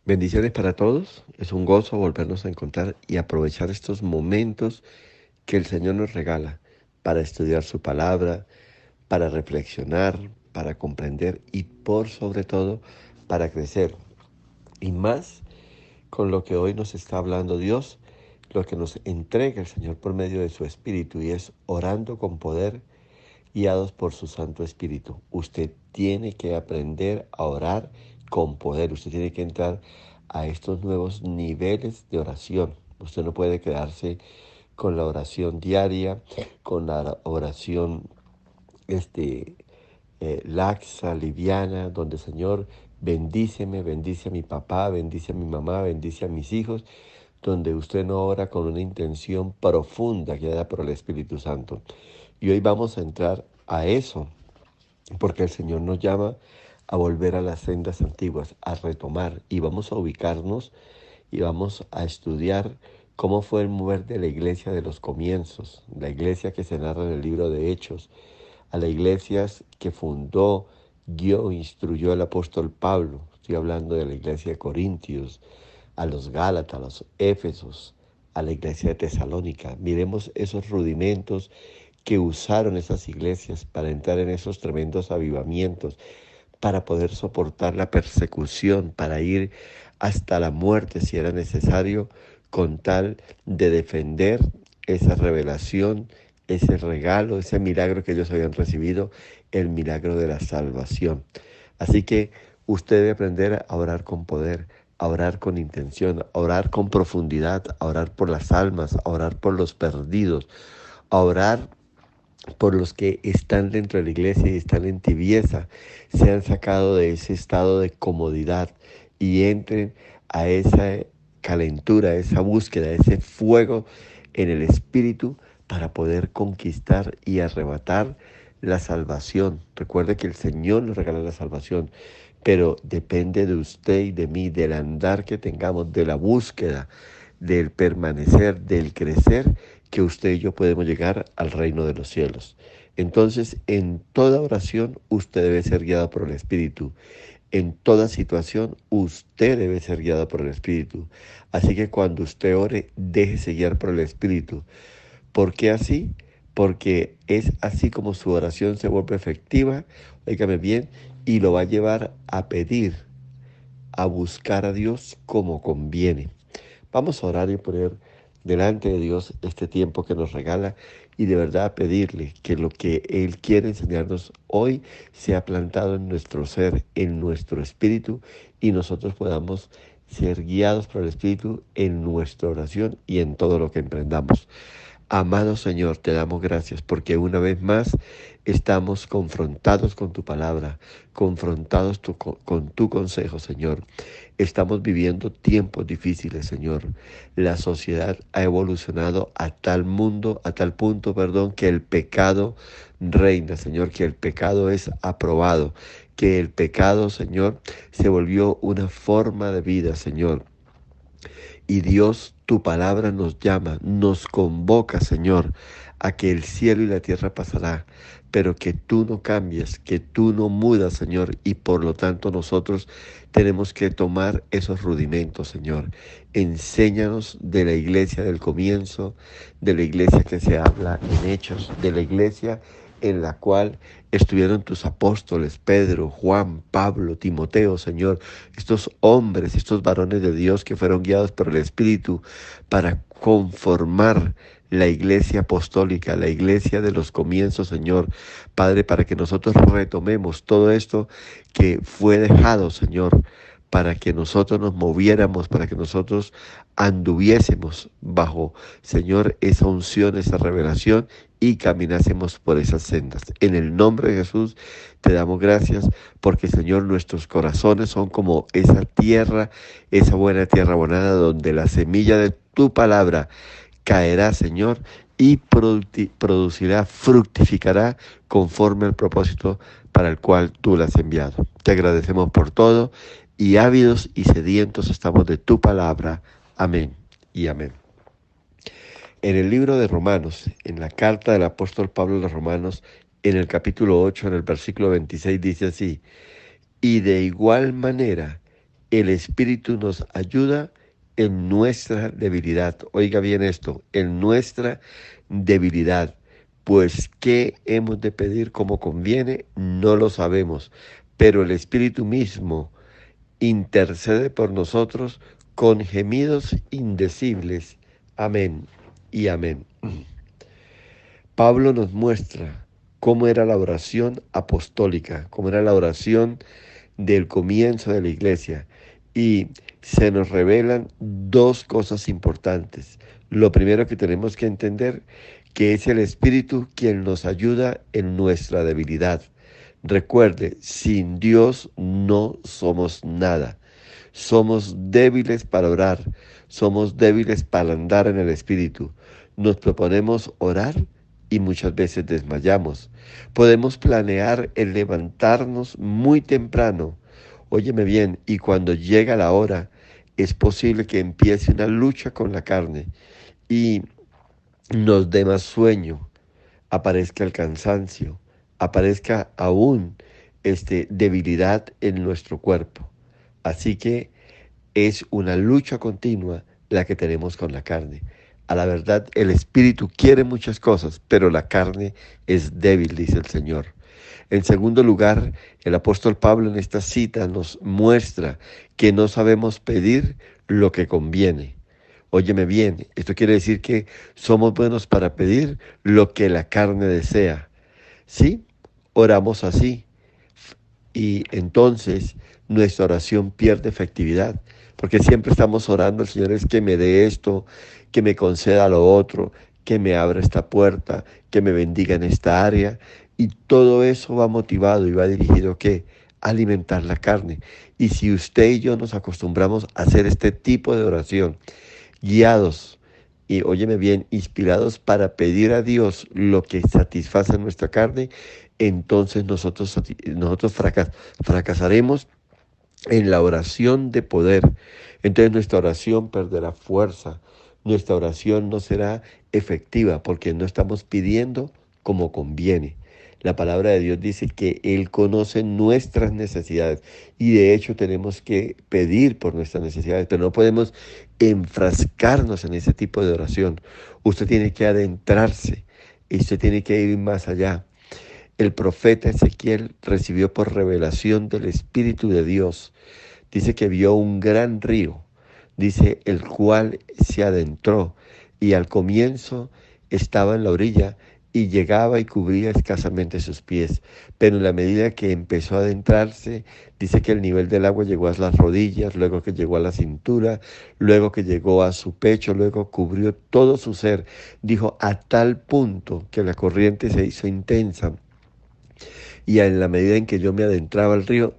Bendiciones para todos. Es un gozo volvernos a encontrar y aprovechar estos momentos que el Señor nos regala para estudiar su palabra, para reflexionar, para comprender y por sobre todo para crecer. Y más con lo que hoy nos está hablando Dios, lo que nos entrega el Señor por medio de su Espíritu y es orando con poder, guiados por su Santo Espíritu. Usted tiene que aprender a orar con poder. Usted tiene que entrar a estos nuevos niveles de oración. Usted no puede quedarse con la oración diaria, con la oración este, laxa, liviana, donde Señor, bendíceme, bendice a mi papá, bendice a mi mamá, bendice a mis hijos, donde usted no ora con una intención profunda guiada por el Espíritu Santo. Y hoy vamos a entrar a eso, porque el Señor nos llama a volver a las sendas antiguas, a retomar, y vamos a ubicarnos y vamos a estudiar cómo fue el mover de la iglesia de los comienzos, la iglesia que se narra en el libro de Hechos, a la iglesia que fundó, guió, instruyó el apóstol Pablo. Estoy hablando de la iglesia de Corintios, a los Gálatas, a los Éfesos, a la iglesia de Tesalónica. Miremos esos rudimentos que usaron esas iglesias para entrar en esos tremendos avivamientos, para poder soportar la persecución, para ir hasta la muerte si era necesario, con tal de defender esa revelación, ese regalo, ese milagro que ellos habían recibido, el milagro de la salvación. Así que usted debe aprender a orar con poder, a orar con intención, a orar con profundidad, a orar por las almas, a orar por los perdidos, a orar por los que están dentro de la iglesia y están en tibieza, se han sacado de ese estado de comodidad y entren a esa calentura, a esa búsqueda, a ese fuego en el espíritu para poder conquistar y arrebatar la salvación. Recuerde que el Señor nos regala la salvación, pero depende de usted y de mí, del andar que tengamos, de la búsqueda, del permanecer, del crecer, que usted y yo podemos llegar al reino de los cielos. Entonces, en toda oración, usted debe ser guiado por el Espíritu. En toda situación, usted debe ser guiado por el Espíritu. Así que cuando usted ore, déjese guiar por el Espíritu. ¿Por qué así? Porque es así como su oración se vuelve efectiva, óigame bien, y lo va a llevar a pedir, a buscar a Dios como conviene. Vamos a orar y poner delante de Dios este tiempo que nos regala y de verdad pedirle que lo que Él quiere enseñarnos hoy sea plantado en nuestro ser, en nuestro espíritu, y nosotros podamos ser guiados por el Espíritu en nuestra oración y en todo lo que emprendamos. Amado Señor, te damos gracias porque una vez más estamos confrontados con tu palabra, confrontados con tu consejo, Señor. Estamos viviendo tiempos difíciles, Señor. La sociedad ha evolucionado a tal punto, que el pecado reina, Señor, que el pecado es aprobado, que el pecado, Señor, se volvió una forma de vida, Señor. Y Dios, tu palabra nos llama, nos convoca, Señor, a que el cielo y la tierra pasará, pero que tú no cambias, que tú no mudas, Señor, y por lo tanto nosotros tenemos que tomar esos rudimentos, Señor. Enséñanos de la iglesia del comienzo, de la iglesia que se habla en Hechos, de la iglesia en la cual estuvieron tus apóstoles, Pedro, Juan, Pablo, Timoteo, Señor, estos hombres, estos varones de Dios que fueron guiados por el Espíritu para conformar la iglesia apostólica, la iglesia de los comienzos, Señor, Padre, para que nosotros retomemos todo esto que fue dejado, Señor, para que nosotros nos moviéramos, para que nosotros anduviésemos bajo, Señor, esa unción, esa revelación y caminásemos por esas sendas. En el nombre de Jesús te damos gracias porque, Señor, nuestros corazones son como esa tierra, esa buena tierra abonada donde la semilla de tu palabra caerá, Señor, y producirá, fructificará conforme al propósito para el cual tú la has enviado. Te agradecemos por todo y ávidos y sedientos estamos de tu palabra. Amén y amén. En el libro de Romanos, en la carta del apóstol Pablo a los Romanos, en el capítulo 8, en el versículo 26, dice así: y de igual manera, el Espíritu nos ayuda en nuestra debilidad. Oiga bien esto, en nuestra debilidad. Pues, ¿qué hemos de pedir como conviene? No lo sabemos, pero el Espíritu mismo intercede por nosotros con gemidos indecibles. Amén y amén. Pablo nos muestra cómo era la oración apostólica, cómo era la oración del comienzo de la iglesia. Y se nos revelan dos cosas importantes. Lo primero que tenemos que entender, que es el Espíritu quien nos ayuda en nuestra debilidad. Recuerde, sin Dios no somos nada. Somos débiles para orar, somos débiles para andar en el Espíritu. Nos proponemos orar y muchas veces desmayamos. Podemos planear el levantarnos muy temprano. Óyeme bien, y cuando llega la hora, es posible que empiece una lucha con la carne y nos dé más sueño, aparezca el cansancio, aparezca aún debilidad en nuestro cuerpo. Así que es una lucha continua la que tenemos con la carne. A la verdad, el espíritu quiere muchas cosas, pero la carne es débil, dice el Señor. En segundo lugar, el apóstol Pablo en esta cita nos muestra que no sabemos pedir lo que conviene. Óyeme bien, esto quiere decir que somos buenos para pedir lo que la carne desea. ¿Sí? Oramos así. Y entonces nuestra oración pierde efectividad, porque siempre estamos orando, el Señor es que me dé esto, que me conceda lo otro, que me abra esta puerta, que me bendiga en esta área, y todo eso va motivado y va dirigido ¿qué? A alimentar la carne. Y si usted y yo nos acostumbramos a hacer este tipo de oración, guiados y, óyeme bien, inspirados para pedir a Dios lo que satisface nuestra carne, entonces nosotros fracasaremos en la oración de poder. Entonces nuestra oración perderá fuerza, nuestra oración no será efectiva porque no estamos pidiendo como conviene. La palabra de Dios dice que Él conoce nuestras necesidades y de hecho tenemos que pedir por nuestras necesidades, pero no podemos enfrascarnos en ese tipo de oración. Usted tiene que adentrarse y usted tiene que ir más allá. El profeta Ezequiel recibió por revelación del Espíritu de Dios. Dice que vio un gran río, dice, el cual se adentró y al comienzo estaba en la orilla y llegaba y cubría escasamente sus pies. Pero en la medida que empezó a adentrarse, dice que el nivel del agua llegó a las rodillas, luego que llegó a la cintura, luego que llegó a su pecho, luego cubrió todo su ser. Dijo, a tal punto que la corriente se hizo intensa. Y en la medida en que yo me adentraba al río,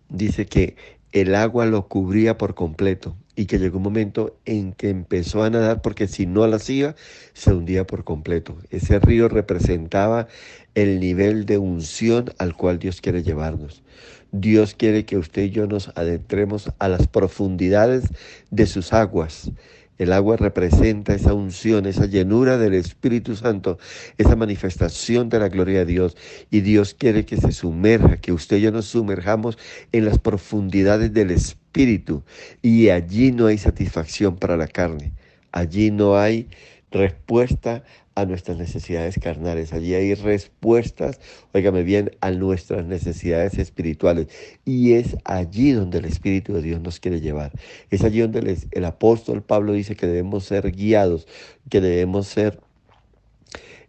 dice que el agua lo cubría por completo y que llegó un momento en que empezó a nadar porque si no lo hacía, se hundía por completo. Ese río representaba el nivel de unción al cual Dios quiere llevarnos. Dios quiere que usted y yo nos adentremos a las profundidades de sus aguas. El agua representa esa unción, esa llenura del Espíritu Santo, esa manifestación de la gloria de Dios. Y Dios quiere que se sumerja, que usted y yo nos sumerjamos en las profundidades del Espíritu. Y allí no hay satisfacción para la carne. Allí no hay respuesta a nuestras necesidades carnales. Allí hay respuestas, óigame bien, a nuestras necesidades espirituales. Y es allí donde el Espíritu de Dios nos quiere llevar. Es allí donde el apóstol Pablo dice que debemos ser guiados, que debemos ser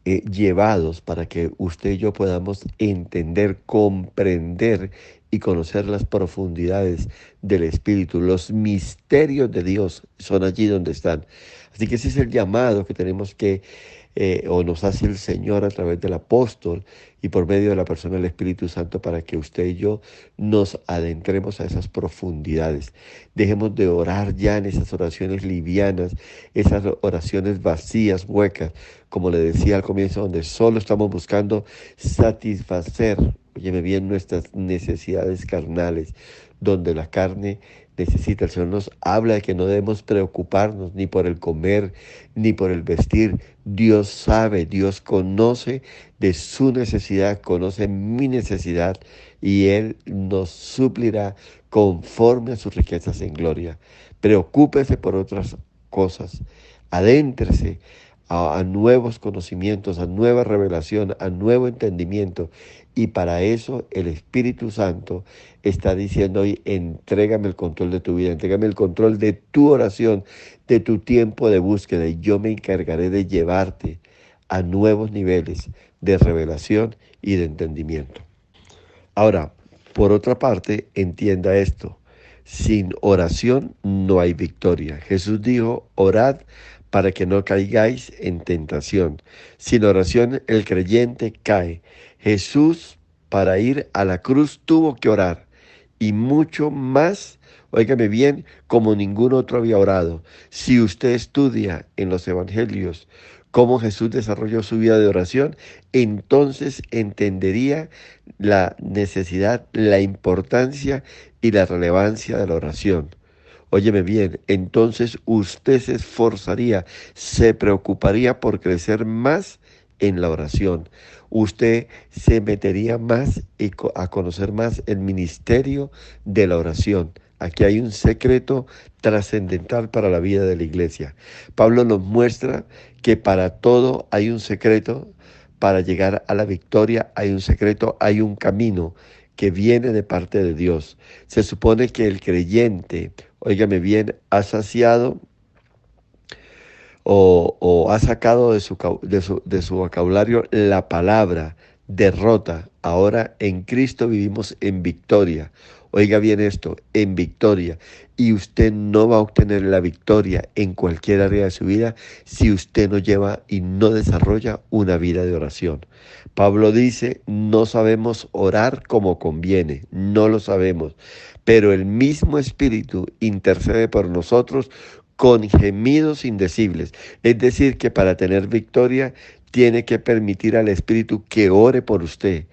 llevados para que usted y yo podamos entender, comprender y conocer las profundidades del Espíritu. Los misterios de Dios son allí donde están. Así que ese es el llamado que tenemos que, o nos hace el Señor a través del apóstol y por medio de la persona del Espíritu Santo para que usted y yo nos adentremos a esas profundidades. Dejemos de orar ya en esas oraciones livianas, esas oraciones vacías, huecas, como le decía al comienzo, donde solo estamos buscando satisfacer, óyeme bien, nuestras necesidades carnales, donde la carne necesita. El Señor nos habla de que no debemos preocuparnos ni por el comer, ni por el vestir. Dios sabe, Dios conoce de su necesidad, conoce mi necesidad y Él nos suplirá conforme a sus riquezas en gloria. Preocúpese por otras cosas. Adéntrese a nuevos conocimientos, a nueva revelación, a nuevo entendimiento. Y para eso el Espíritu Santo está diciendo hoy, entrégame el control de tu vida, entrégame el control de tu oración, de tu tiempo de búsqueda, y yo me encargaré de llevarte a nuevos niveles de revelación y de entendimiento. Ahora, por otra parte, entienda esto. Sin oración no hay victoria. Jesús dijo, orad para que no caigáis en tentación. Sin oración el creyente cae. Jesús, para ir a la cruz, tuvo que orar. Y mucho más, óigame bien, como ningún otro había orado. Si usted estudia en los evangelios cómo Jesús desarrolló su vida de oración, entonces entendería la necesidad, la importancia y la relevancia de la oración. Óyeme bien, entonces usted se esforzaría, se preocuparía por crecer más en la oración. Usted se metería más a conocer más el ministerio de la oración. Aquí hay un secreto trascendental para la vida de la iglesia. Pablo nos muestra que para todo hay un secreto, para llegar a la victoria hay un secreto, hay un camino que viene de parte de Dios. Se supone que el creyente, óigame bien, ha saciado o ha sacado de su vocabulario la palabra derrota. Ahora en Cristo vivimos en victoria. Oiga bien esto, en victoria. Y usted no va a obtener la victoria en cualquier área de su vida si usted no lleva y no desarrolla una vida de oración. Pablo dice, no sabemos orar como conviene, no lo sabemos, pero el mismo Espíritu intercede por nosotros con gemidos indecibles. Es decir, que para tener victoria tiene que permitir al Espíritu que ore por usted.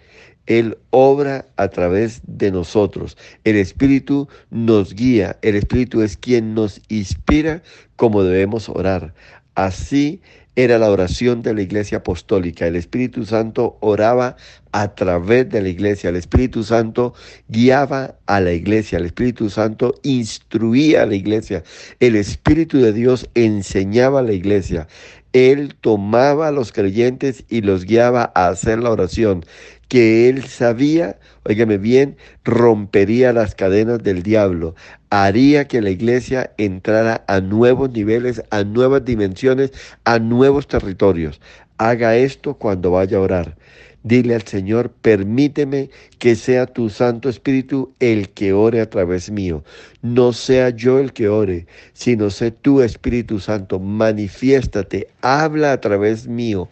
Él obra a través de nosotros. El Espíritu nos guía. El Espíritu es quien nos inspira cómo debemos orar. Así era la oración de la iglesia apostólica. El Espíritu Santo oraba a través de la iglesia. El Espíritu Santo guiaba a la iglesia. El Espíritu Santo instruía a la iglesia. El Espíritu de Dios enseñaba a la iglesia. Él tomaba a los creyentes y los guiaba a hacer la oración que él sabía, óigame bien, rompería las cadenas del diablo, haría que la iglesia entrara a nuevos niveles, a nuevas dimensiones, a nuevos territorios. Haga esto cuando vaya a orar. Dile al Señor, permíteme que sea tu Santo Espíritu el que ore a través mío. No sea yo el que ore, sino sé tú, Espíritu Santo. Manifiéstate, habla a través mío.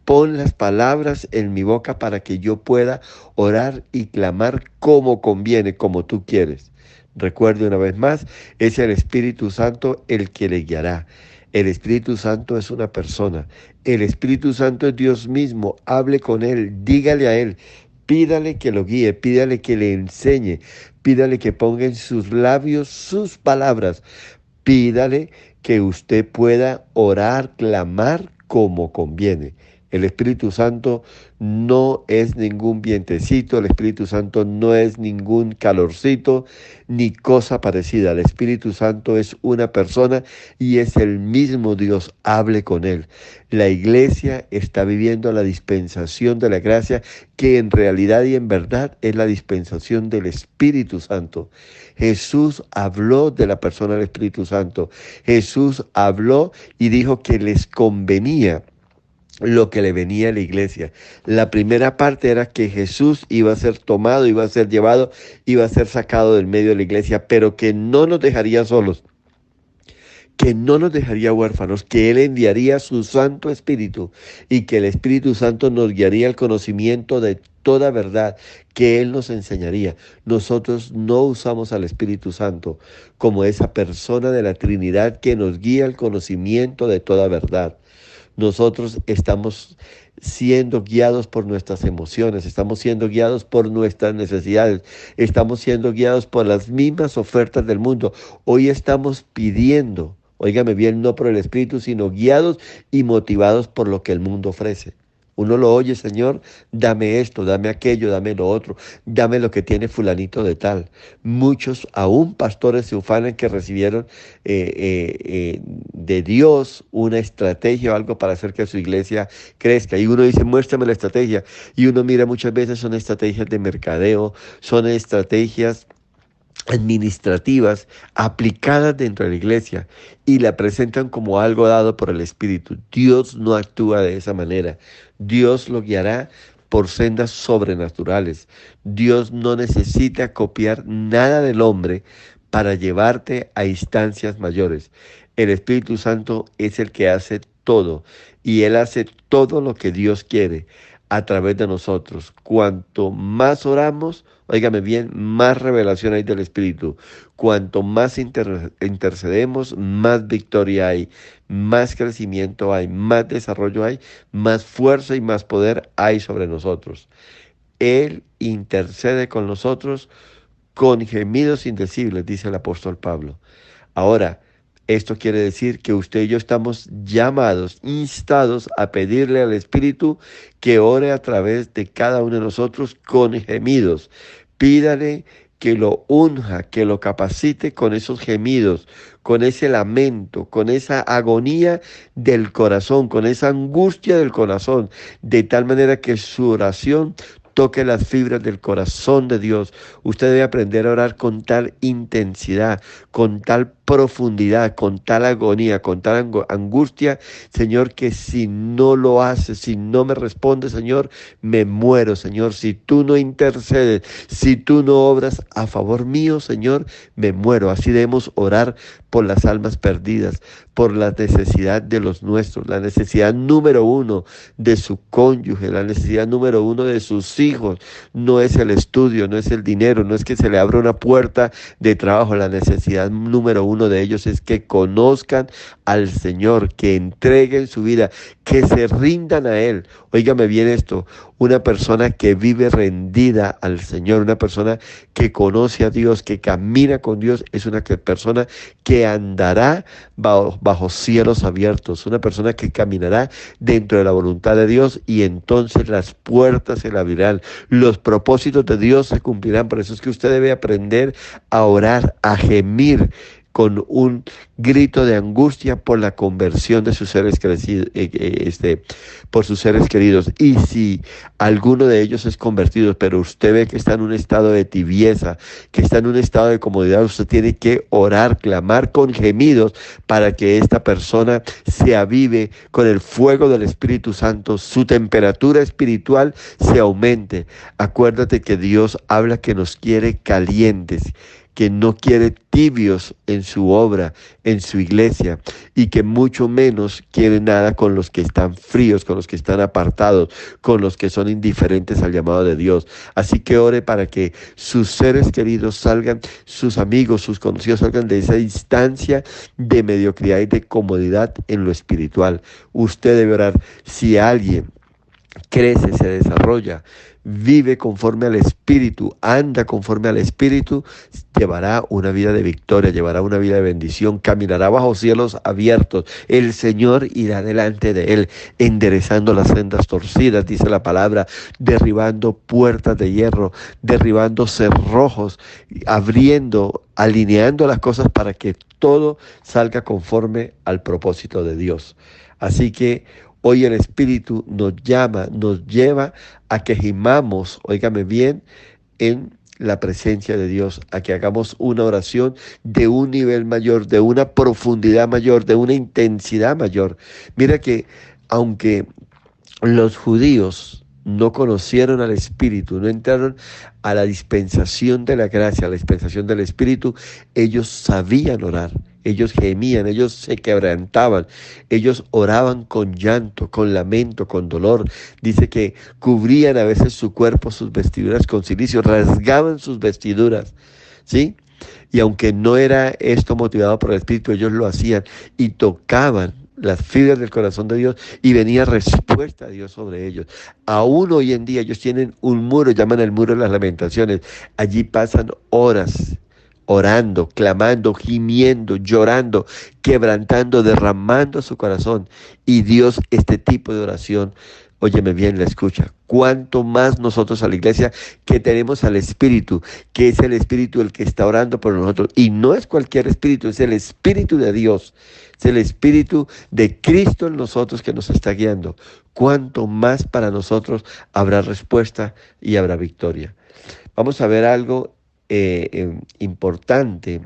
Pon las palabras en mi boca para que yo pueda orar y clamar como conviene, como tú quieres. Recuerde una vez más, es el Espíritu Santo el que le guiará. El Espíritu Santo es una persona. El Espíritu Santo es Dios mismo. Hable con Él, dígale a Él, pídale que lo guíe, pídale que le enseñe, pídale que ponga en sus labios sus palabras. Pídale que usted pueda orar, clamar como conviene. El Espíritu Santo no es ningún vientecito, el Espíritu Santo no es ningún calorcito, ni cosa parecida. El Espíritu Santo es una persona y es el mismo Dios. Hable con Él. La iglesia está viviendo la dispensación de la gracia, que en realidad y en verdad es la dispensación del Espíritu Santo. Jesús habló de la persona del Espíritu Santo. Jesús habló y dijo que les convenía lo que le venía a la iglesia. La primera parte era que Jesús iba a ser tomado, iba a ser llevado, iba a ser sacado del medio de la iglesia, pero que no nos dejaría solos, que no nos dejaría huérfanos, que Él enviaría su Santo Espíritu y que el Espíritu Santo nos guiaría al conocimiento de toda verdad, que Él nos enseñaría. Nosotros no usamos al Espíritu Santo como esa persona de la Trinidad que nos guía al conocimiento de toda verdad. Nosotros estamos siendo guiados por nuestras emociones, estamos siendo guiados por nuestras necesidades, estamos siendo guiados por las mismas ofertas del mundo. Hoy estamos pidiendo, óigame bien, no por el Espíritu, sino guiados y motivados por lo que el mundo ofrece. Uno lo oye, Señor, dame esto, dame aquello, dame lo otro, dame lo que tiene fulanito de tal. Muchos, aún pastores, se ufanan que recibieron de Dios una estrategia o algo para hacer que su iglesia crezca. Y uno dice, muéstrame la estrategia. Y uno mira, muchas veces son estrategias de mercadeo, son estrategias administrativas aplicadas dentro de la iglesia y la presentan como algo dado por el Espíritu. Dios no actúa de esa manera. Dios lo guiará por sendas sobrenaturales. Dios no necesita copiar nada del hombre para llevarte a instancias mayores. El Espíritu Santo es el que hace todo y Él hace todo lo que Dios quiere a través de nosotros. Cuanto más oramos, óigame bien, más revelación hay del Espíritu. Cuanto más intercedemos, más victoria hay, más crecimiento hay, más desarrollo hay, más fuerza y más poder hay sobre nosotros. Él intercede con nosotros con gemidos indecibles, dice el apóstol Pablo. Ahora, esto quiere decir que usted y yo estamos llamados, instados a pedirle al Espíritu que ore a través de cada uno de nosotros con gemidos. Pídale que lo unja, que lo capacite con esos gemidos, con ese lamento, con esa agonía del corazón, con esa angustia del corazón, de tal manera que su oración toque las fibras del corazón de Dios. Usted debe aprender a orar con tal intensidad, con tal profundidad, con tal agonía, con tal angustia, Señor, que si no lo haces, si no me respondes, Señor, me muero, Señor. Si tú no intercedes, si tú no obras a favor mío, Señor, me muero. Así debemos orar por las almas perdidas, por la necesidad de los nuestros, la necesidad número uno de su cónyuge, la necesidad número uno de sus hijos. No es el estudio, no es el dinero, no es que se le abra una puerta de trabajo. La necesidad número uno de ellos es que conozcan al Señor, que entreguen su vida, que se rindan a Él. Óigame bien esto, una persona que vive rendida al Señor, una persona que conoce a Dios, que camina con Dios, es una persona que andará bajo cielos abiertos, una persona que caminará dentro de la voluntad de Dios y entonces las puertas se le abrirán, los propósitos de Dios se cumplirán. Por eso es que usted debe aprender a orar, a gemir con un grito de angustia por la conversión de sus seres por sus seres queridos. Y si alguno de ellos es convertido, pero usted ve que está en un estado de tibieza, que está en un estado de comodidad, usted tiene que orar, clamar con gemidos para que esta persona se avive con el fuego del Espíritu Santo, su temperatura espiritual se aumente. Acuérdate que Dios habla que nos quiere calientes, que no quiere tibios en su obra, en su iglesia, y que mucho menos quiere nada con los que están fríos, con los que están apartados, con los que son indiferentes al llamado de Dios. Así que ore para que sus seres queridos salgan, sus amigos, sus conocidos salgan de esa instancia de mediocridad y de comodidad en lo espiritual. Usted debe orar. Si alguien crece, se desarrolla, vive conforme al Espíritu, anda conforme al Espíritu, llevará una vida de victoria, llevará una vida de bendición, caminará bajo cielos abiertos. El Señor irá delante de él, enderezando las sendas torcidas, dice la palabra, derribando puertas de hierro, derribando cerrojos, abriendo, alineando las cosas para que todo salga conforme al propósito de Dios. Así que hoy el Espíritu nos llama, nos lleva a que gimamos, óigame bien, en la presencia de Dios, a que hagamos una oración de un nivel mayor, de una profundidad mayor, de una intensidad mayor. Mira que aunque los judíos no conocieron al Espíritu, no entraron a la dispensación de la gracia, a la dispensación del Espíritu, ellos sabían orar. Ellos gemían, ellos se quebrantaban, ellos oraban con llanto, con lamento, con dolor. Dice que cubrían a veces su cuerpo, sus vestiduras con cilicio, rasgaban sus vestiduras, ¿sí? Y aunque no era esto motivado por el Espíritu, ellos lo hacían y tocaban las fibras del corazón de Dios y venía respuesta a Dios sobre ellos. Aún hoy en día ellos tienen un muro, llaman el muro de las lamentaciones. Allí pasan horas orando, clamando, gimiendo, llorando, quebrantando, derramando su corazón. Y Dios este tipo de oración, óyeme bien, la escucha. Cuanto más nosotros a la iglesia que tenemos al Espíritu, que es el Espíritu el que está orando por nosotros. Y no es cualquier Espíritu, es el Espíritu de Dios. Es el Espíritu de Cristo en nosotros que nos está guiando. Cuanto más para nosotros habrá respuesta y habrá victoria. Vamos a ver algo importante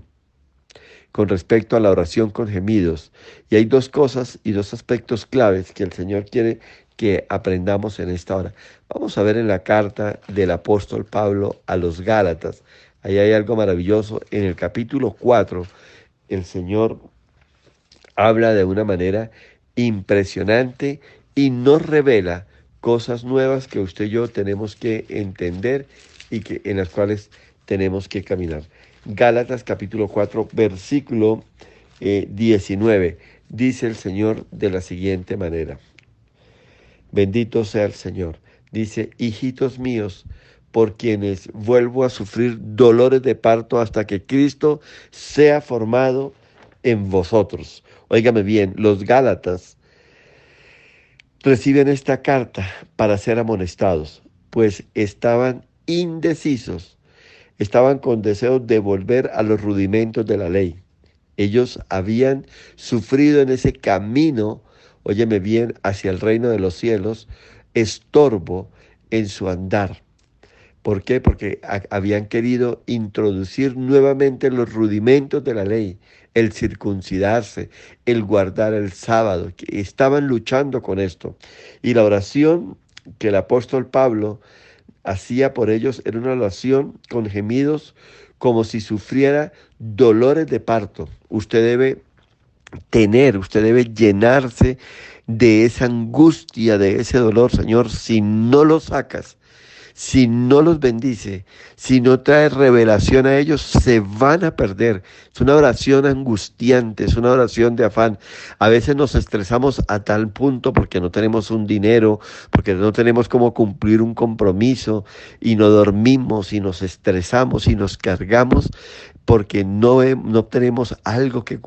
con respecto a la oración con gemidos. Y hay dos cosas y dos aspectos claves que el Señor quiere que aprendamos en esta hora. Vamos a ver en la carta del apóstol Pablo a los Gálatas. Ahí hay algo maravilloso. En el capítulo 4, el Señor habla de una manera impresionante y nos revela cosas nuevas que usted y yo tenemos que entender y en las cuales tenemos que caminar. Gálatas capítulo 4, versículo 19. Dice el Señor de la siguiente manera. Bendito sea el Señor. Dice, hijitos míos, por quienes vuelvo a sufrir dolores de parto hasta que Cristo sea formado en vosotros. Óigame bien, los Gálatas reciben esta carta para ser amonestados, pues estaban indecisos. Estaban con deseos de volver a los rudimentos de la ley. Ellos habían sufrido en ese camino, óyeme bien, hacia el reino de los cielos, estorbo en su andar. ¿Por qué? Porque habían querido introducir nuevamente los rudimentos de la ley, el circuncidarse, el guardar el sábado. Estaban luchando con esto. Y la oración que el apóstol Pablo hacía por ellos era una oración con gemidos como si sufriera dolores de parto. Usted debe llenarse de esa angustia, de ese dolor, Señor. Si no lo sacas, si no los bendice, si no trae revelación a ellos, se van a perder. Es una oración angustiante, es una oración de afán. A veces nos estresamos a tal punto porque no tenemos un dinero, porque no tenemos cómo cumplir un compromiso y no dormimos y nos estresamos y nos cargamos porque no tenemos algo que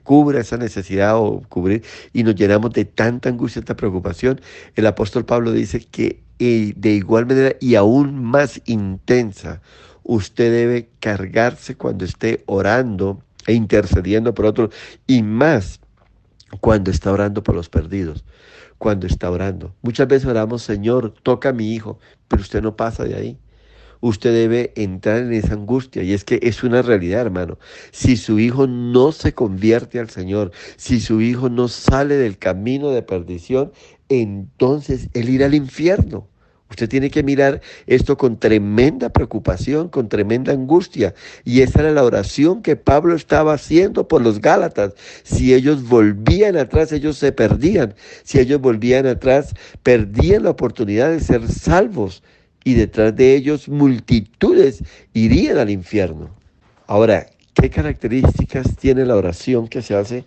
cubra esa necesidad o cubrir y nos llenamos de tanta angustia, tanta preocupación. El apóstol Pablo dice que de igual manera y aún más intensa, usted debe cargarse cuando esté orando e intercediendo por otros y más cuando está orando por los perdidos, cuando está orando. Muchas veces oramos, Señor, toca a mi hijo, pero usted no pasa de ahí. Usted debe entrar en esa angustia y es que es una realidad, hermano. Si su hijo no se convierte al Señor, si su hijo no sale del camino de perdición, entonces él irá al infierno. Usted tiene que mirar esto con tremenda preocupación, con tremenda angustia. Y esa era la oración que Pablo estaba haciendo por los Gálatas. Si ellos volvían atrás, ellos se perdían. Si ellos volvían atrás, perdían la oportunidad de ser salvos. Y detrás de ellos multitudes irían al infierno. Ahora, ¿qué características tiene la oración que se hace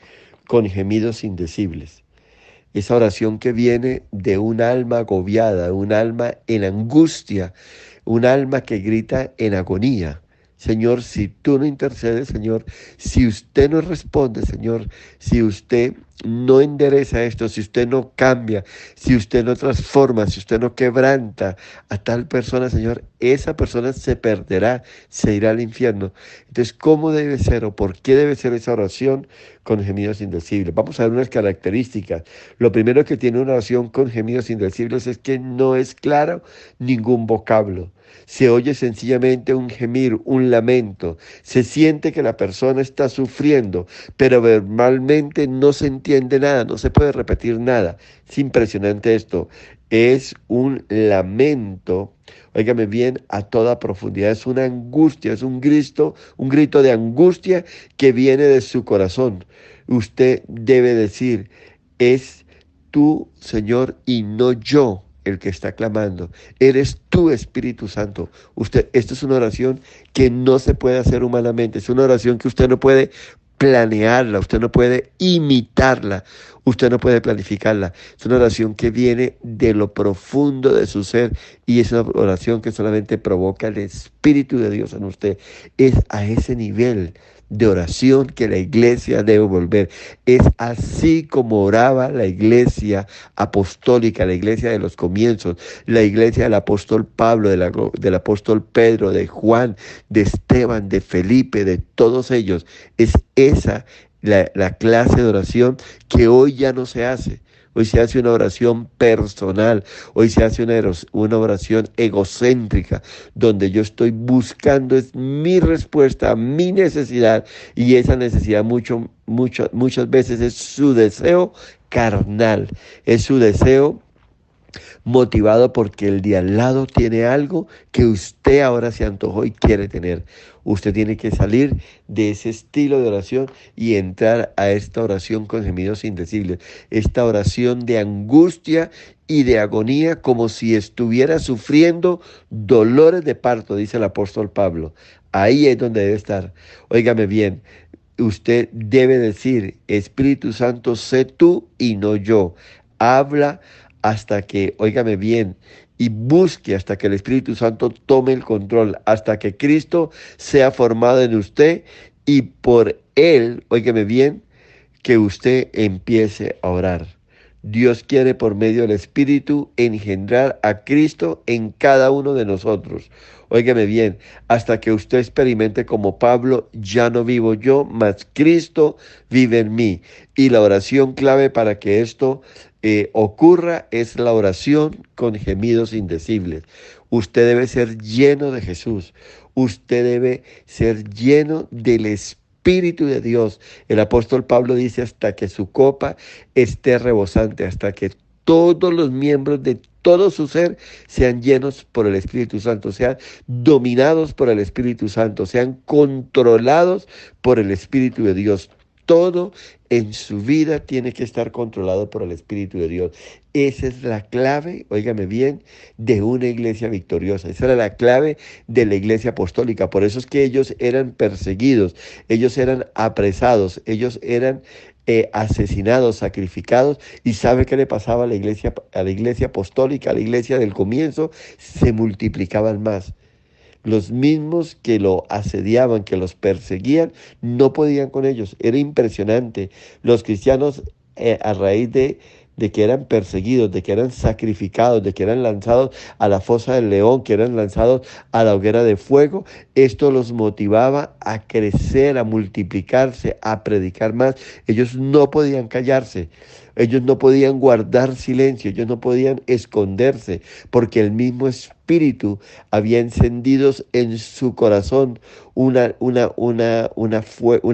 con gemidos indecibles? Esa oración que viene de un alma agobiada, un alma en angustia, un alma que grita en agonía. Señor, si tú no intercedes, Señor, si usted no responde, Señor, si usted no endereza esto, si usted no cambia, si usted no transforma, si usted no quebranta a tal persona, Señor, esa persona se perderá, se irá al infierno. Entonces, ¿cómo debe ser o por qué debe ser esa oración con gemidos indecibles? Vamos a ver unas características. Lo primero que tiene una oración con gemidos indecibles es que no es claro ningún vocablo. Se oye sencillamente un gemir, un lamento. Se siente que la persona está sufriendo, pero verbalmente no se entiende nada, no se puede repetir nada. Es impresionante esto. Es un lamento, óigame bien, a toda profundidad. Es una angustia, es un grito de angustia que viene de su corazón. Usted debe decir, es tú, Señor, y no yo el que está clamando. Eres tú, Espíritu Santo. Esto es una oración que no se puede hacer humanamente. Es una oración que usted no puede planearla, usted no puede imitarla, usted no puede planificarla. Es una oración que viene de lo profundo de su ser y es una oración que solamente provoca el Espíritu de Dios en usted. Es a ese nivel de oración que la iglesia debe volver. Es así como oraba la iglesia apostólica, la iglesia de los comienzos, la iglesia del apóstol Pablo, del apóstol Pedro, de Juan, de Esteban, de Felipe, de todos ellos. Es esa la clase de oración que hoy ya no se hace. Hoy se hace una oración personal, hoy se hace una oración egocéntrica, donde yo estoy buscando es mi respuesta a mi necesidad y esa necesidad muchas veces es su deseo carnal, es su deseo motivado porque el de al lado tiene algo que usted ahora se antojó y quiere tener. Usted tiene que salir de ese estilo de oración y entrar a esta oración con gemidos indecibles, esta oración de angustia y de agonía como si estuviera sufriendo dolores de parto, dice el apóstol Pablo. Ahí es donde debe estar. Óigame bien, usted debe decir, Espíritu Santo, sé tú y no yo. Habla hasta que, óigame bien, y busque hasta que el Espíritu Santo tome el control, hasta que Cristo sea formado en usted y por Él, óigame bien, que usted empiece a orar. Dios quiere por medio del Espíritu engendrar a Cristo en cada uno de nosotros. Óigame bien, hasta que usted experimente como Pablo, ya no vivo yo, mas Cristo vive en mí. Y la oración clave para que esto ocurra es la oración con gemidos indecibles. Usted debe ser lleno de Jesús. Usted debe ser lleno del Espíritu de Dios. El apóstol Pablo dice hasta que su copa esté rebosante, hasta que todos los miembros de todo su ser sean llenos por el Espíritu Santo, sean dominados por el Espíritu Santo, sean controlados por el Espíritu de Dios. Todo en su vida tiene que estar controlado por el Espíritu de Dios. Esa es la clave, óigame bien, de una iglesia victoriosa. Esa era la clave de la iglesia apostólica. Por eso es que ellos eran perseguidos, ellos eran apresados, ellos eran asesinados, sacrificados. ¿Y sabe qué le pasaba a la iglesia apostólica, a la iglesia del comienzo? Se multiplicaban más. Los mismos que lo asediaban, que los perseguían, no podían con ellos. Era impresionante. Los cristianos, a raíz de que eran perseguidos, de que eran sacrificados, de que eran lanzados a la fosa del león, que eran lanzados a la hoguera de fuego, esto los motivaba a crecer, a multiplicarse, a predicar más. Ellos no podían callarse. Ellos no podían guardar silencio, ellos no podían esconderse, porque el mismo Espíritu había encendido en su corazón una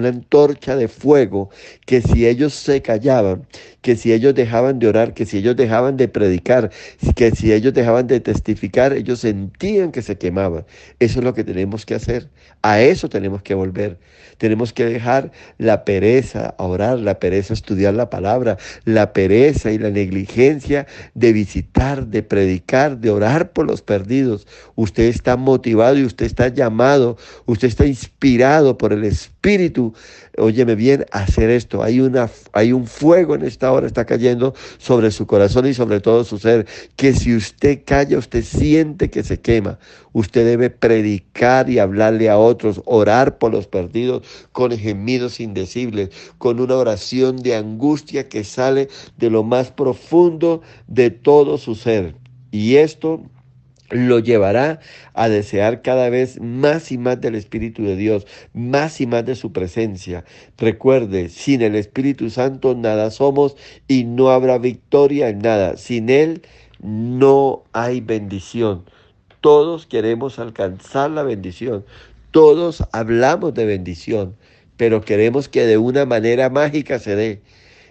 antorcha de fuego, que si ellos se callaban, que si ellos dejaban de orar, que si ellos dejaban de predicar, que si ellos dejaban de testificar, ellos sentían que se quemaban. Eso es lo que tenemos que hacer, a eso tenemos que volver. Tenemos que dejar la pereza a orar, la pereza a estudiar la palabra, la pereza y la negligencia de visitar, de predicar, de orar por los perdidos. Usted está motivado y usted está llamado, usted está inspirado por el Espíritu, óyeme bien, a hacer esto. Hay un fuego en esta hora, está cayendo sobre su corazón y sobre todo su ser, que si usted calla, usted siente que se quema. Usted debe predicar y hablarle a otros, orar por los perdidos con gemidos indecibles, con una oración de angustia que sale de lo más profundo de todo su ser. Y esto lo llevará a desear cada vez más y más del Espíritu de Dios, más y más de su presencia. Recuerde, sin el Espíritu Santo nada somos y no habrá victoria en nada. Sin Él no hay bendición. Todos queremos alcanzar la bendición. Todos hablamos de bendición, pero queremos que de una manera mágica se dé.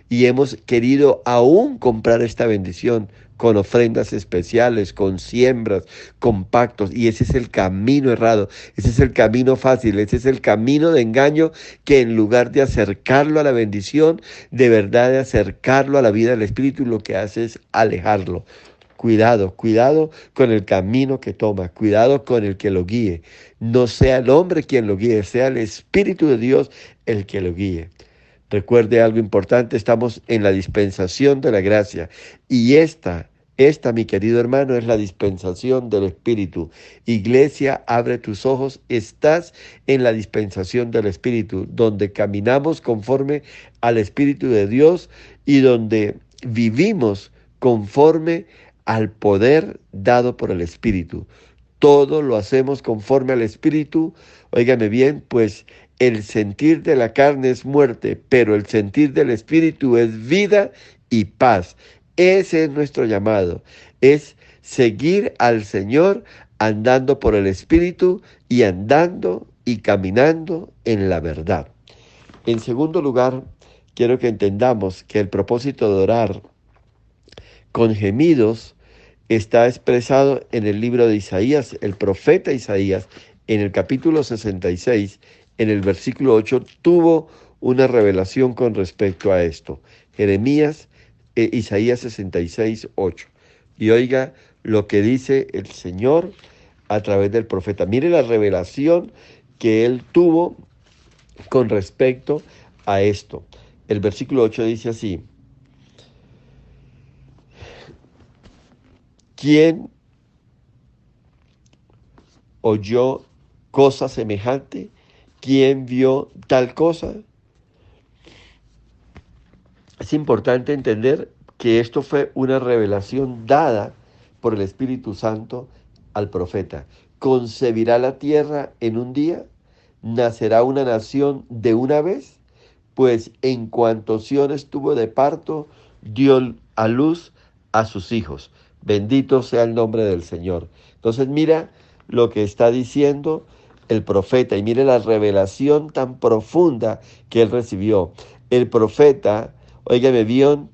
Y hemos querido aún comprar esta bendición con ofrendas especiales, con siembras, con pactos. Y ese es el camino errado, ese es el camino fácil, ese es el camino de engaño que en lugar de acercarlo a la bendición, de verdad de acercarlo a la vida del Espíritu, lo que hace es alejarlo. Cuidado, cuidado con el camino que toma, cuidado con el que lo guíe. No sea el hombre quien lo guíe, sea el Espíritu de Dios el que lo guíe. Recuerde algo importante, estamos en la dispensación de la gracia y esta, mi querido hermano, es la dispensación del Espíritu. Iglesia, abre tus ojos, estás en la dispensación del Espíritu, donde caminamos conforme al Espíritu de Dios y donde vivimos conforme al poder dado por el Espíritu. Todo lo hacemos conforme al Espíritu. Óigame bien, pues el sentir de la carne es muerte, pero el sentir del Espíritu es vida y paz. Ese es nuestro llamado, es seguir al Señor andando por el Espíritu y andando y caminando en la verdad. En segundo lugar, quiero que entendamos que el propósito de orar con gemidos está expresado en el libro de Isaías. El profeta Isaías, en el capítulo 66, en el versículo 8, tuvo una revelación con respecto a esto. Isaías 66, 8. Y oiga lo que dice el Señor a través del profeta. Mire la revelación que él tuvo con respecto a esto. El versículo 8 dice así: ¿quién oyó cosa semejante? ¿Quién vio tal cosa? Es importante entender que esto fue una revelación dada por el Espíritu Santo al profeta. ¿Concebirá la tierra en un día? ¿Nacerá una nación de una vez? Pues en cuanto Sión estuvo de parto, dio a luz a sus hijos. Bendito sea el nombre del Señor. Entonces mira lo que está diciendo el profeta y mire la revelación tan profunda que él recibió. El profeta, óigame bien,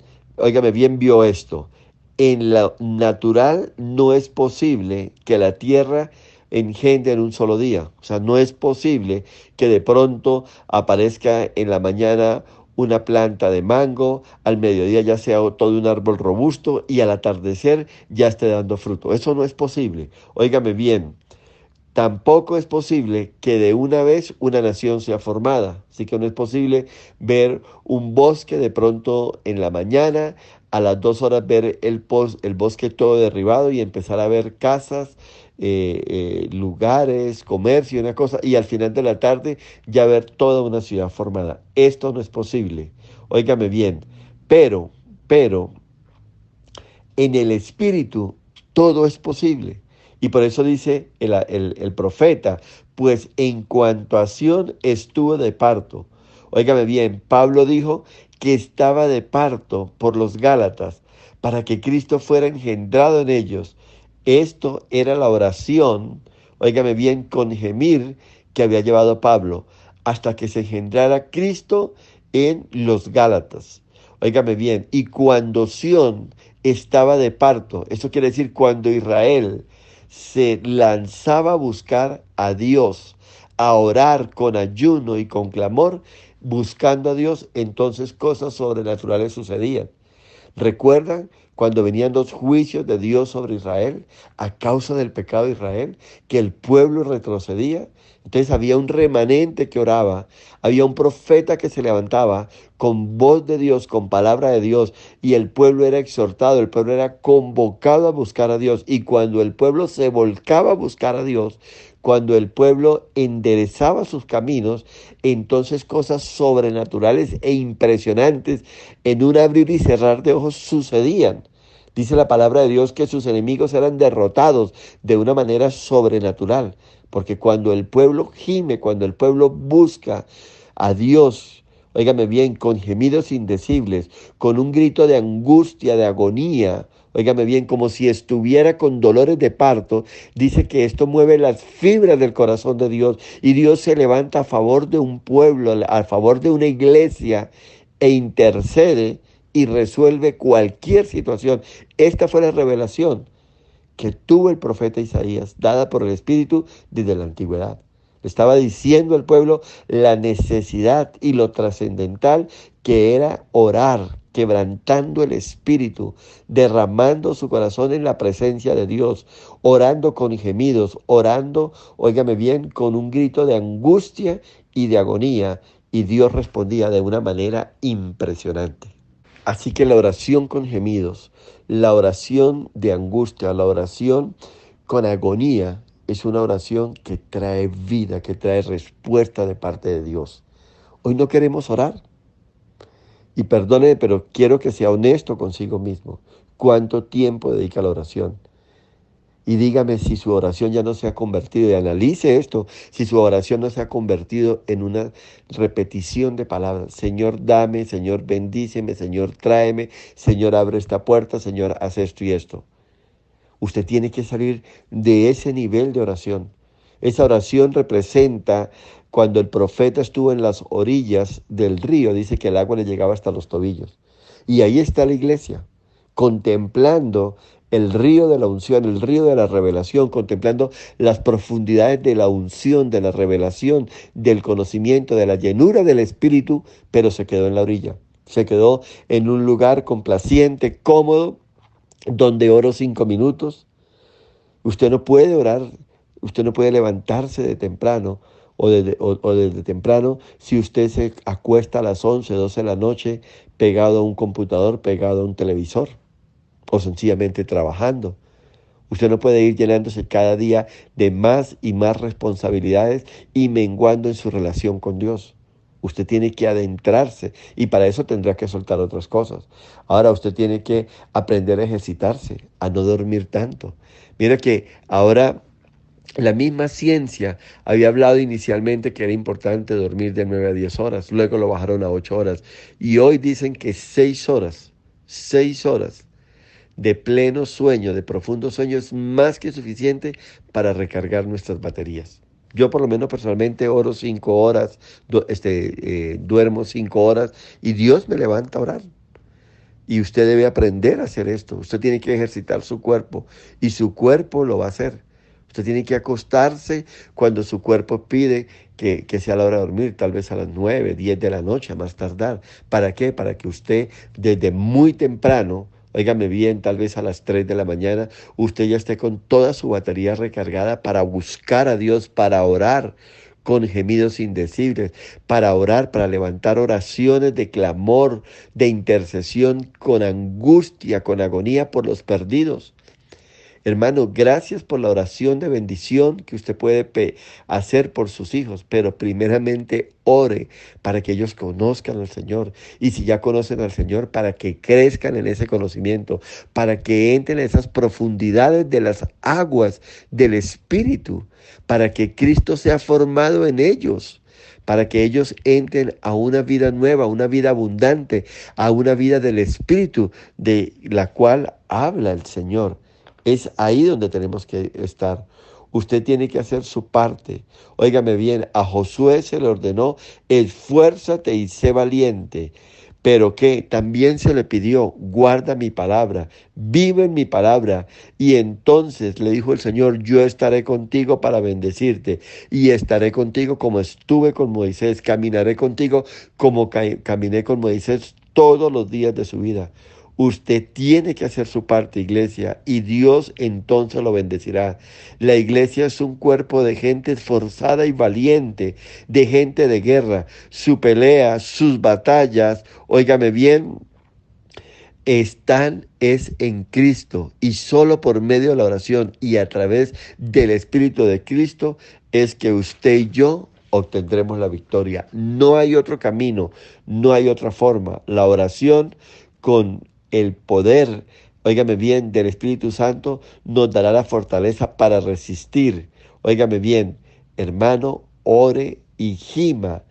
vio esto. En lo natural no es posible que la tierra engendre en un solo día. O sea, no es posible que de pronto aparezca en la mañana una planta de mango, al mediodía ya sea todo un árbol robusto y al atardecer ya esté dando fruto. Eso no es posible. Óigame bien. Tampoco es posible que de una vez una nación sea formada. Así que no es posible ver un bosque de pronto en la mañana, a las 2 horas ver el bosque todo derribado y empezar a ver casas, lugares, comercio, una cosa, y al final de la tarde ya ver toda una ciudad formada. Esto no es posible. Óigame bien, pero en el Espíritu todo es posible. Y por eso dice el profeta, pues en cuanto a Sión estuvo de parto. Óigame bien, Pablo dijo que estaba de parto por los Gálatas para que Cristo fuera engendrado en ellos. Esto era la oración, óigame bien, con gemir que había llevado Pablo hasta que se engendrara Cristo en los Gálatas. Óigame bien, y cuando Sión estaba de parto, eso quiere decir cuando Israel se lanzaba a buscar a Dios, a orar con ayuno y con clamor, buscando a Dios, entonces cosas sobrenaturales sucedían. ¿Recuerdan cuando venían los juicios de Dios sobre Israel a causa del pecado de Israel? Que el pueblo retrocedía. Entonces había un remanente que oraba, había un profeta que se levantaba con voz de Dios, con palabra de Dios, y el pueblo era exhortado, el pueblo era convocado a buscar a Dios. Y cuando el pueblo se volcaba a buscar a Dios, cuando el pueblo enderezaba sus caminos, entonces cosas sobrenaturales e impresionantes en un abrir y cerrar de ojos sucedían. Dice la palabra de Dios que sus enemigos eran derrotados de una manera sobrenatural, porque cuando el pueblo gime, cuando el pueblo busca a Dios, óigame bien, con gemidos indecibles, con un grito de angustia, de agonía, óigame bien, como si estuviera con dolores de parto, dice que esto mueve las fibras del corazón de Dios y Dios se levanta a favor de un pueblo, a favor de una iglesia e intercede y resuelve cualquier situación. Esta fue la revelación que tuvo el profeta Isaías, dada por el Espíritu desde la antigüedad. Le estaba diciendo al pueblo la necesidad y lo trascendental que era orar, quebrantando el espíritu, derramando su corazón en la presencia de Dios, orando con gemidos, orando, óigame bien, con un grito de angustia y de agonía. y Dios respondía de una manera impresionante. Así que la oración con gemidos, la oración de angustia, la oración con agonía, es una oración que trae vida, que trae respuesta de parte de Dios. Hoy no queremos orar. Y perdone, pero quiero que sea honesto consigo mismo. ¿Cuánto tiempo dedica a la oración? Y dígame si su oración ya no se ha convertido, y analice esto, si su oración no se ha convertido en una repetición de palabras. Señor, dame, Señor, bendíceme, Señor, tráeme, Señor, abre esta puerta, Señor, haz esto y esto. Usted tiene que salir de ese nivel de oración. Esa oración representa cuando el profeta estuvo en las orillas del río, dice que el agua le llegaba hasta los tobillos. Y ahí está la iglesia, contemplando el río de la unción, el río de la revelación, contemplando las profundidades de la unción, de la revelación, del conocimiento, de la llenura del Espíritu, pero se quedó en la orilla. Se quedó en un lugar complaciente, cómodo, donde oro 5 minutos. Usted no puede orar, usted no puede levantarse de temprano o desde temprano si usted se acuesta a las 11, 12 de la noche pegado a un computador, pegado a un televisor o sencillamente trabajando. Usted no puede ir llenándose cada día de más y más responsabilidades y menguando en su relación con Dios. Usted tiene que adentrarse y para eso tendrá que soltar otras cosas. Ahora usted tiene que aprender a ejercitarse, a no dormir tanto. Mira que ahora la misma ciencia había hablado inicialmente que era importante dormir de 9 a 10 horas, luego lo bajaron a 8 horas y hoy dicen que 6 horas de pleno sueño, de profundo sueño, es más que suficiente para recargar nuestras baterías. Yo por lo menos personalmente oro 5 horas, duermo 5 horas y Dios me levanta a orar. Y usted debe aprender a hacer esto. Usted tiene que ejercitar su cuerpo y su cuerpo lo va a hacer. Usted tiene que acostarse cuando su cuerpo pide que sea la hora de dormir, tal vez a las 9, 10 de la noche, a más tardar. ¿Para qué? Para que usted desde muy temprano, óigame bien, tal vez a las 3 de la mañana, usted ya esté con toda su batería recargada para buscar a Dios, para orar con gemidos indecibles, para orar, para levantar oraciones de clamor, de intercesión, con angustia, con agonía por los perdidos. Hermano, gracias por la oración de bendición que usted puede hacer por sus hijos, pero primeramente ore para que ellos conozcan al Señor. Y si ya conocen al Señor, para que crezcan en ese conocimiento, para que entren en esas profundidades de las aguas del Espíritu, para que Cristo sea formado en ellos, para que ellos entren a una vida nueva, a una vida abundante, a una vida del Espíritu, de la cual habla el Señor. Es ahí donde tenemos que estar. Usted tiene que hacer su parte. Óigame bien, a Josué se le ordenó, esfuérzate y sé valiente. Pero que también se le pidió, guarda mi palabra, vive en mi palabra. Y entonces le dijo el Señor, yo estaré contigo para bendecirte. Y estaré contigo como estuve con Moisés. Caminaré contigo como caminé con Moisés todos los días de su vida. Usted tiene que hacer su parte, iglesia, y Dios entonces lo bendecirá. La iglesia es un cuerpo de gente esforzada y valiente, de gente de guerra. Su pelea, sus batallas, óigame bien, es en Cristo y solo por medio de la oración y a través del Espíritu de Cristo es que usted y yo obtendremos la victoria. No hay otro camino, no hay otra forma. La oración con el poder, óigame bien, del Espíritu Santo nos dará la fortaleza para resistir. Óigame bien, hermano, ore y gima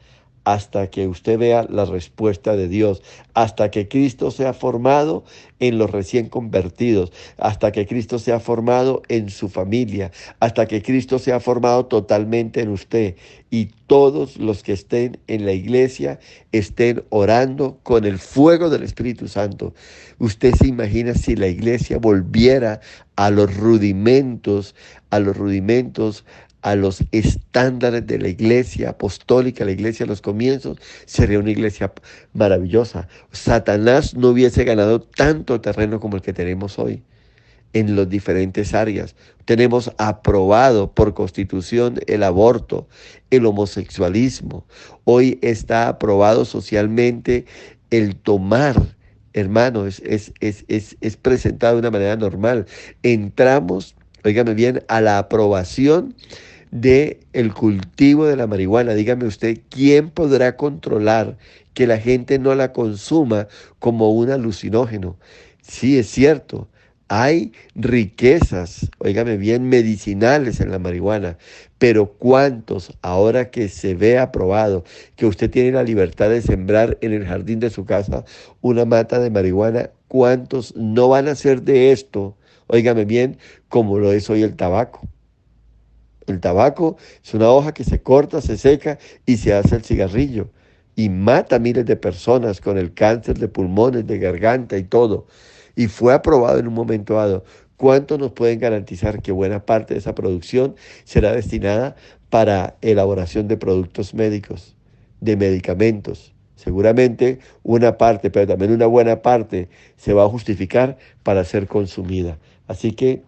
hasta que usted vea la respuesta de Dios, hasta que Cristo sea formado en los recién convertidos, hasta que Cristo sea formado en su familia, hasta que Cristo sea formado totalmente en usted y todos los que estén en la iglesia estén orando con el fuego del Espíritu Santo. Usted se imagina si la iglesia volviera a los rudimentos, a los estándares de la iglesia apostólica, la iglesia de los comienzos, sería una iglesia maravillosa. Satanás no hubiese ganado tanto terreno como el que tenemos hoy. en las diferentes áreas. Tenemos aprobado por constitución el aborto, el homosexualismo. Hoy está aprobado socialmente el tomar. Hermano, es presentado de una manera normal. Entramos, óigame bien, a la aprobación de el cultivo de la marihuana. Dígame usted, ¿quién podrá controlar que la gente no la consuma como un alucinógeno? Sí, es cierto. Hay riquezas, óigame bien, medicinales en la marihuana, pero ¿cuántos, ahora que se ve aprobado, que usted tiene la libertad de sembrar en el jardín de su casa una mata de marihuana, cuántos no van a hacer de esto, óigame bien, como lo es hoy el tabaco? El tabaco es una hoja que se corta, se seca y se hace el cigarrillo. Y mata a miles de personas con el cáncer de pulmones, de garganta y todo. Y fue aprobado en un momento dado. ¿Cuánto nos pueden garantizar que buena parte de esa producción será destinada para elaboración de productos médicos, de medicamentos? Seguramente una parte, pero también una buena parte, se va a justificar para ser consumida. Así que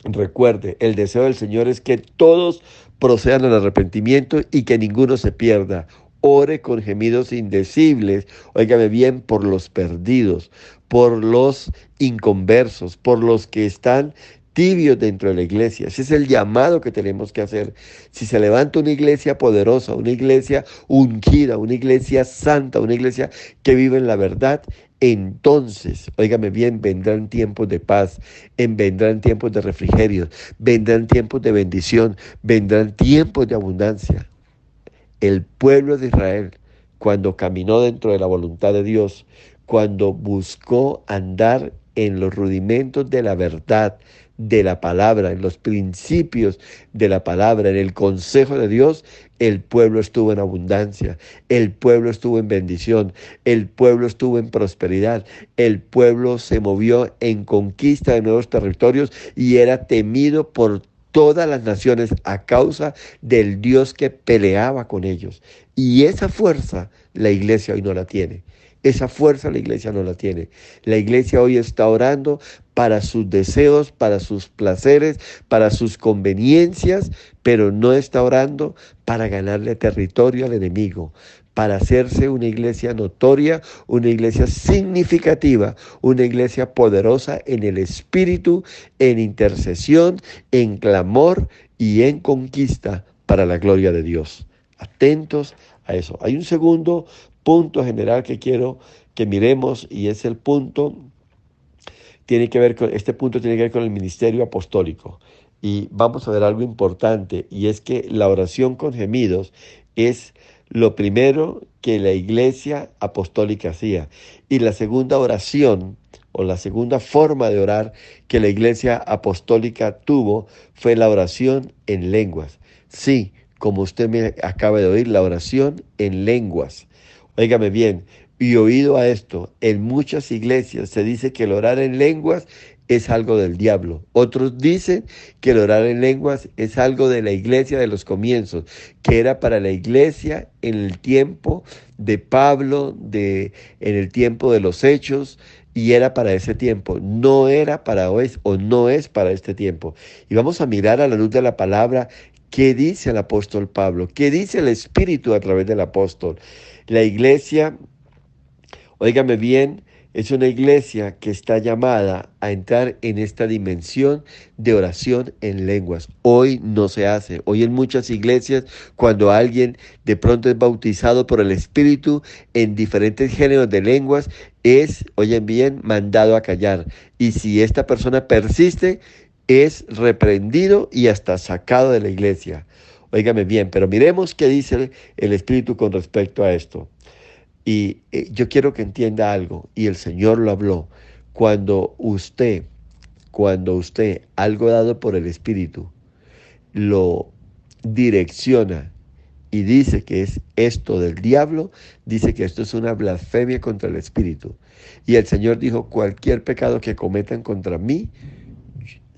recuerde, el deseo del Señor es que todos procedan al arrepentimiento y que ninguno se pierda. Ore con gemidos indecibles, óigame bien, por los perdidos, por los inconversos, por los que están tibios dentro de la iglesia. Ese es el llamado que tenemos que hacer. Si se levanta una iglesia poderosa, una iglesia ungida, una iglesia santa, una iglesia que vive en la verdad, entonces, óigame bien, vendrán tiempos de paz, vendrán tiempos de refrigerio, vendrán tiempos de bendición, vendrán tiempos de abundancia. El pueblo de Israel, cuando caminó dentro de la voluntad de Dios, cuando buscó andar en los rudimentos de la verdad, de la palabra, en los principios de la palabra, en el consejo de Dios, el pueblo estuvo en abundancia, el pueblo estuvo en bendición, el pueblo estuvo en prosperidad, el pueblo se movió en conquista de nuevos territorios y era temido por todas las naciones a causa del Dios que peleaba con ellos. Y esa fuerza la iglesia hoy no la tiene. Esa fuerza la iglesia no la tiene. La iglesia hoy está orando para sus deseos, para sus placeres, para sus conveniencias, pero no está orando para ganarle territorio al enemigo, para hacerse una iglesia notoria, una iglesia significativa, una iglesia poderosa en el espíritu, en intercesión, en clamor y en conquista para la gloria de Dios. Atentos a eso. Hay un segundo punto general que quiero que miremos y es el punto, este punto tiene que ver con el ministerio apostólico. Y vamos a ver algo importante y es que la oración con gemidos es lo primero que la iglesia apostólica hacía. Y la segunda oración o la segunda forma de orar que la iglesia apostólica tuvo fue la oración en lenguas. Sí, como usted me acaba de oír, la oración en lenguas. Óigame bien, y oído a esto, en muchas iglesias se dice que el orar en lenguas es algo del diablo. Otros dicen que el orar en lenguas es algo de la iglesia de los comienzos, que era para la iglesia en el tiempo de Pablo, en el tiempo de los Hechos, y era para ese tiempo. No era para hoy o no es para este tiempo. Y vamos a mirar a la luz de la palabra qué dice el apóstol Pablo, qué dice el Espíritu a través del apóstol. La iglesia, óigame bien, es una iglesia que está llamada a entrar en esta dimensión de oración en lenguas. Hoy no se hace. Hoy en muchas iglesias, cuando alguien de pronto es bautizado por el Espíritu en diferentes géneros de lenguas, es, oyen bien, mandado a callar. Y si esta persona persiste, es reprendido y hasta sacado de la iglesia. Óigame bien, pero miremos qué dice el Espíritu con respecto a esto. Y yo quiero que entienda algo, y el Señor lo habló. Cuando usted, algo dado por el Espíritu, lo direcciona y dice que es esto del diablo, dice que esto es una blasfemia contra el Espíritu. Y el Señor dijo, cualquier pecado que cometan contra mí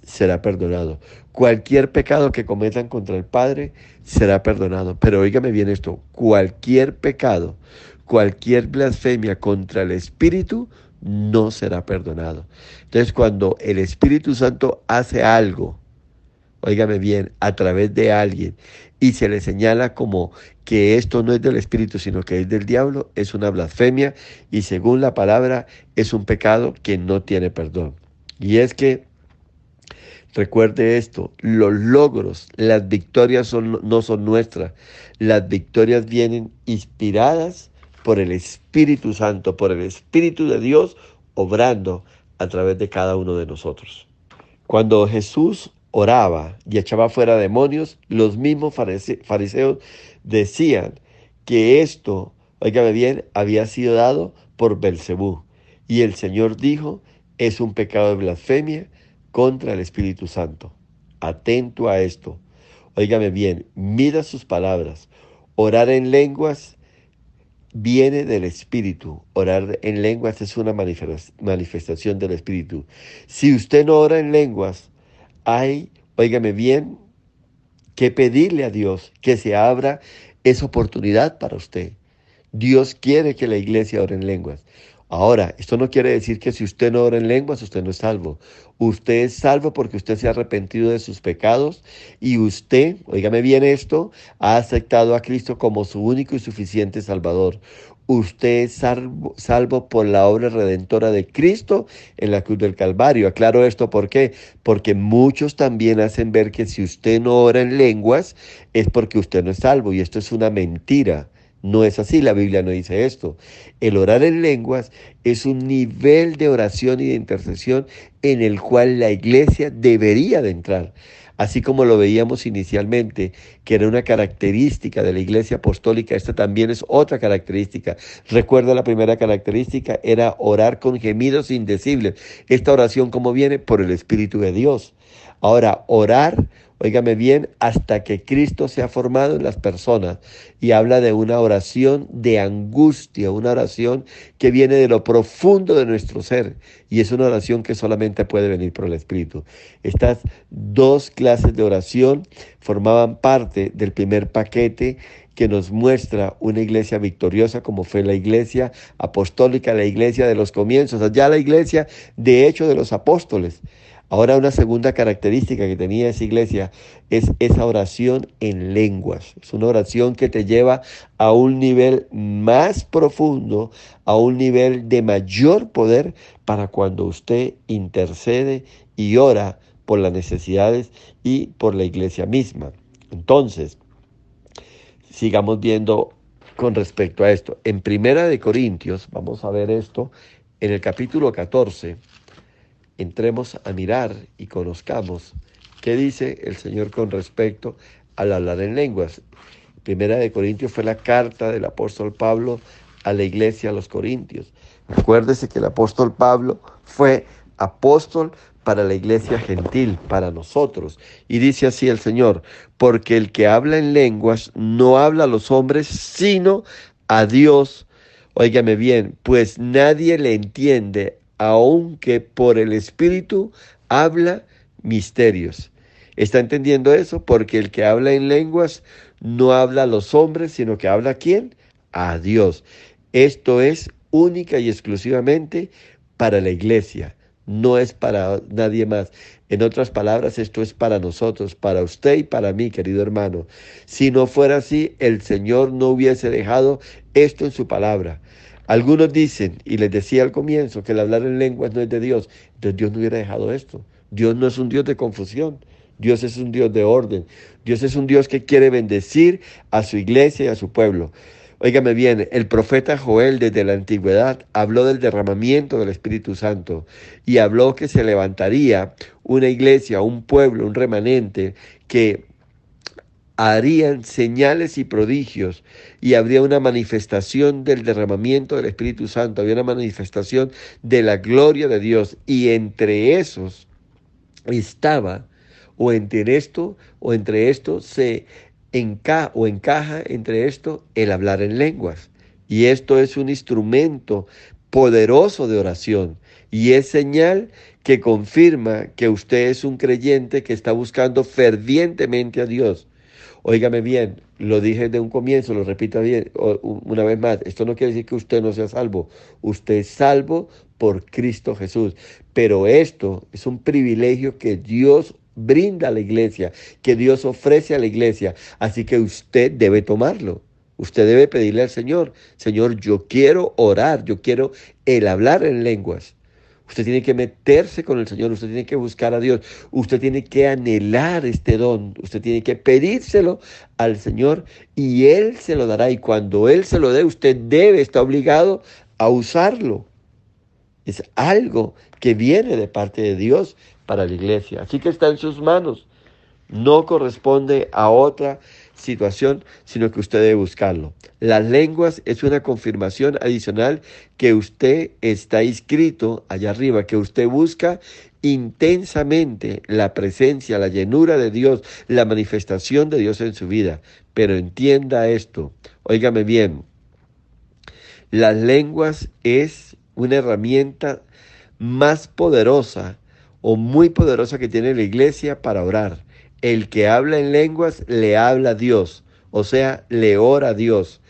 será perdonado. Cualquier pecado que cometan contra el Padre será perdonado. Pero óigame bien esto, cualquier pecado, cualquier blasfemia contra el Espíritu no será perdonado. Entonces, cuando el Espíritu Santo hace algo, óigame bien, a través de alguien y se le señala como que esto no es del Espíritu, sino que es del diablo, es una blasfemia y según la palabra es un pecado que no tiene perdón. Y es que recuerde esto, los logros, las victorias no son nuestras, las victorias vienen inspiradas por el Espíritu Santo, por el Espíritu de Dios obrando a través de cada uno de nosotros. Cuando Jesús oraba y echaba fuera demonios, los mismos fariseos decían que esto, óigame bien, había sido dado por Belcebú. Y el Señor dijo, es un pecado de blasfemia contra el Espíritu Santo. Atento a esto. Óigame bien, mira sus palabras. Orar en lenguas viene del Espíritu. Orar en lenguas es una manifestación del Espíritu. Si usted no ora en lenguas, hay, óigame bien, que pedirle a Dios que se abra esa oportunidad para usted. Dios quiere que la iglesia ore en lenguas. Ahora, esto no quiere decir que si usted no ora en lenguas, usted no es salvo. Usted es salvo porque usted se ha arrepentido de sus pecados y usted, óigame bien esto, ha aceptado a Cristo como su único y suficiente Salvador. Usted es salvo por la obra redentora de Cristo en la cruz del Calvario. Aclaro esto, ¿por qué? Porque muchos también hacen ver que si usted no ora en lenguas es porque usted no es salvo y esto es una mentira. No es así, la Biblia no dice esto. El orar en lenguas es un nivel de oración y de intercesión en el cual la iglesia debería de entrar. Así como lo veíamos inicialmente, que era una característica de la iglesia apostólica, esta también es otra característica. Recuerda, la primera característica era orar con gemidos indecibles. Esta oración, ¿cómo viene? Por el Espíritu de Dios. Ahora, orar, óigame bien, hasta que Cristo se ha formado en las personas. Y habla de una oración de angustia, una oración que viene de lo profundo de nuestro ser. Y es una oración que solamente puede venir por el Espíritu. Estas dos clases de oración formaban parte del primer paquete que nos muestra una iglesia victoriosa como fue la iglesia apostólica, la iglesia de los comienzos, allá la iglesia de hecho de los apóstoles. Ahora una segunda característica que tenía esa iglesia es esa oración en lenguas. Es una oración que te lleva a un nivel más profundo, a un nivel de mayor poder para cuando usted intercede y ora por las necesidades y por la iglesia misma. Entonces, sigamos viendo con respecto a esto. En Primera de Corintios, vamos a ver esto, en el capítulo 14, entremos a mirar y conozcamos qué dice el Señor con respecto al hablar en lenguas. Primera de Corintios fue la carta del apóstol Pablo a la iglesia a los Corintios. Acuérdese que el apóstol Pablo fue apóstol para la iglesia gentil, para nosotros. Y dice así el Señor, porque el que habla en lenguas no habla a los hombres, sino a Dios. Óigame bien, pues nadie le entiende, aunque por el Espíritu habla misterios. ¿Está entendiendo eso? Porque el que habla en lenguas no habla a los hombres, sino que habla ¿a quién? A Dios. Esto es única y exclusivamente para la iglesia, no es para nadie más. En otras palabras, esto es para nosotros, para usted y para mí, querido hermano. Si no fuera así, el Señor no hubiese dejado esto en su palabra. Algunos dicen, y les decía al comienzo, que el hablar en lenguas no es de Dios. Entonces Dios no hubiera dejado esto. Dios no es un Dios de confusión. Dios es un Dios de orden. Dios es un Dios que quiere bendecir a su iglesia y a su pueblo. Óigame bien, el profeta Joel desde la antigüedad habló del derramamiento del Espíritu Santo y habló que se levantaría una iglesia, un pueblo, un remanente que harían señales y prodigios y habría una manifestación del derramamiento del Espíritu Santo, habría una manifestación de la gloria de Dios y entre esos estaba entre esto se encaja entre esto el hablar en lenguas. Y esto es un instrumento poderoso de oración y es señal que confirma que usted es un creyente que está buscando fervientemente a Dios. Óigame bien, Lo dije de un comienzo, lo repito bien, una vez más, esto no quiere decir que usted no sea salvo, usted es salvo por Cristo Jesús, pero esto es un privilegio que Dios brinda a la iglesia, que Dios ofrece a la iglesia, así que usted debe tomarlo. Usted debe pedirle al Señor, Señor, yo quiero orar, yo quiero el hablar en lenguas. Usted tiene que meterse con el Señor, usted tiene que buscar a Dios, usted tiene que anhelar este don, usted tiene que pedírselo al Señor y Él se lo dará. Y cuando Él se lo dé, usted debe, está obligado a usarlo. Es algo que viene de parte de Dios para la iglesia. Así que está en sus manos. No corresponde a otra situación, sino que usted debe buscarlo. Las lenguas es una confirmación adicional que usted está inscrito allá arriba, que usted busca intensamente la presencia, la llenura de Dios, la manifestación de Dios en su vida. Pero entienda esto, óigame bien, las lenguas es una herramienta más poderosa o muy poderosa que tiene la iglesia para orar. El que habla en lenguas le habla a Dios, o sea, le ora a Dios.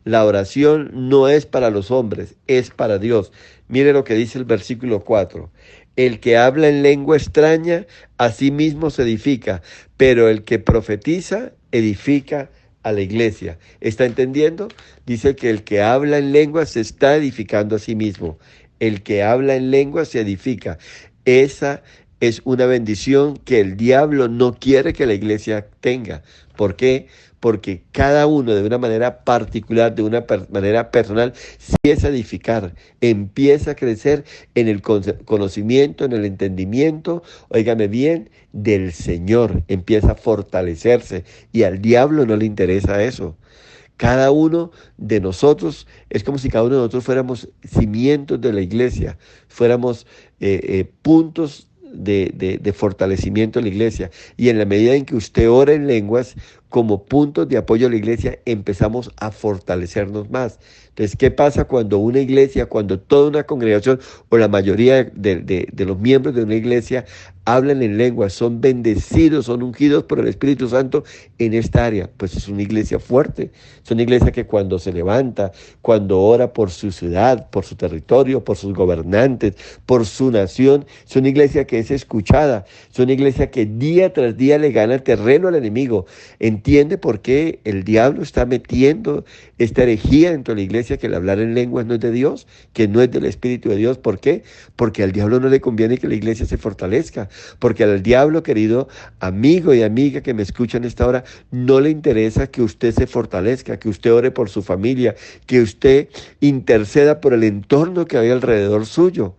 La oración no es para los hombres, es para Dios. Mire lo que dice el versículo 4. El que habla en lengua extraña, a sí mismo se edifica, pero el que profetiza, edifica a la iglesia. ¿Está entendiendo? Dice que el que habla en lengua se está edificando a sí mismo. El que habla en lengua se edifica. Esa es una bendición que el diablo no quiere que la iglesia tenga. ¿Por qué? Porque cada uno de una manera particular, de una manera personal, empieza a edificar, empieza a crecer en el conocimiento, en el entendimiento, óigame bien, del Señor, empieza a fortalecerse y al diablo no le interesa eso. Cada uno de nosotros, es como si cada uno de nosotros fuéramos cimientos de la iglesia, fuéramos puntos de fortalecimiento de la iglesia. Y en la medida en que usted ora en lenguas, como puntos de apoyo a la iglesia, empezamos a fortalecernos más. Entonces, ¿qué pasa cuando una iglesia, cuando toda una congregación o la mayoría de los miembros de una iglesia hablan en lenguas, son bendecidos, son ungidos por el Espíritu Santo en esta área? Pues es una iglesia fuerte, es una iglesia que cuando se levanta, cuando ora por su ciudad, por su territorio, por sus gobernantes, por su nación, es una iglesia que es escuchada, es una iglesia que día tras día le gana terreno al enemigo. ¿Entiende por qué el diablo está metiendo esta herejía dentro de la iglesia, que el hablar en lenguas no es de Dios, que no es del Espíritu de Dios? ¿Por qué? Porque al diablo no le conviene que la iglesia se fortalezca, porque al diablo, querido amigo y amiga que me escuchan a esta hora, no le interesa que usted se fortalezca, que usted ore por su familia, que usted interceda por el entorno que hay alrededor suyo.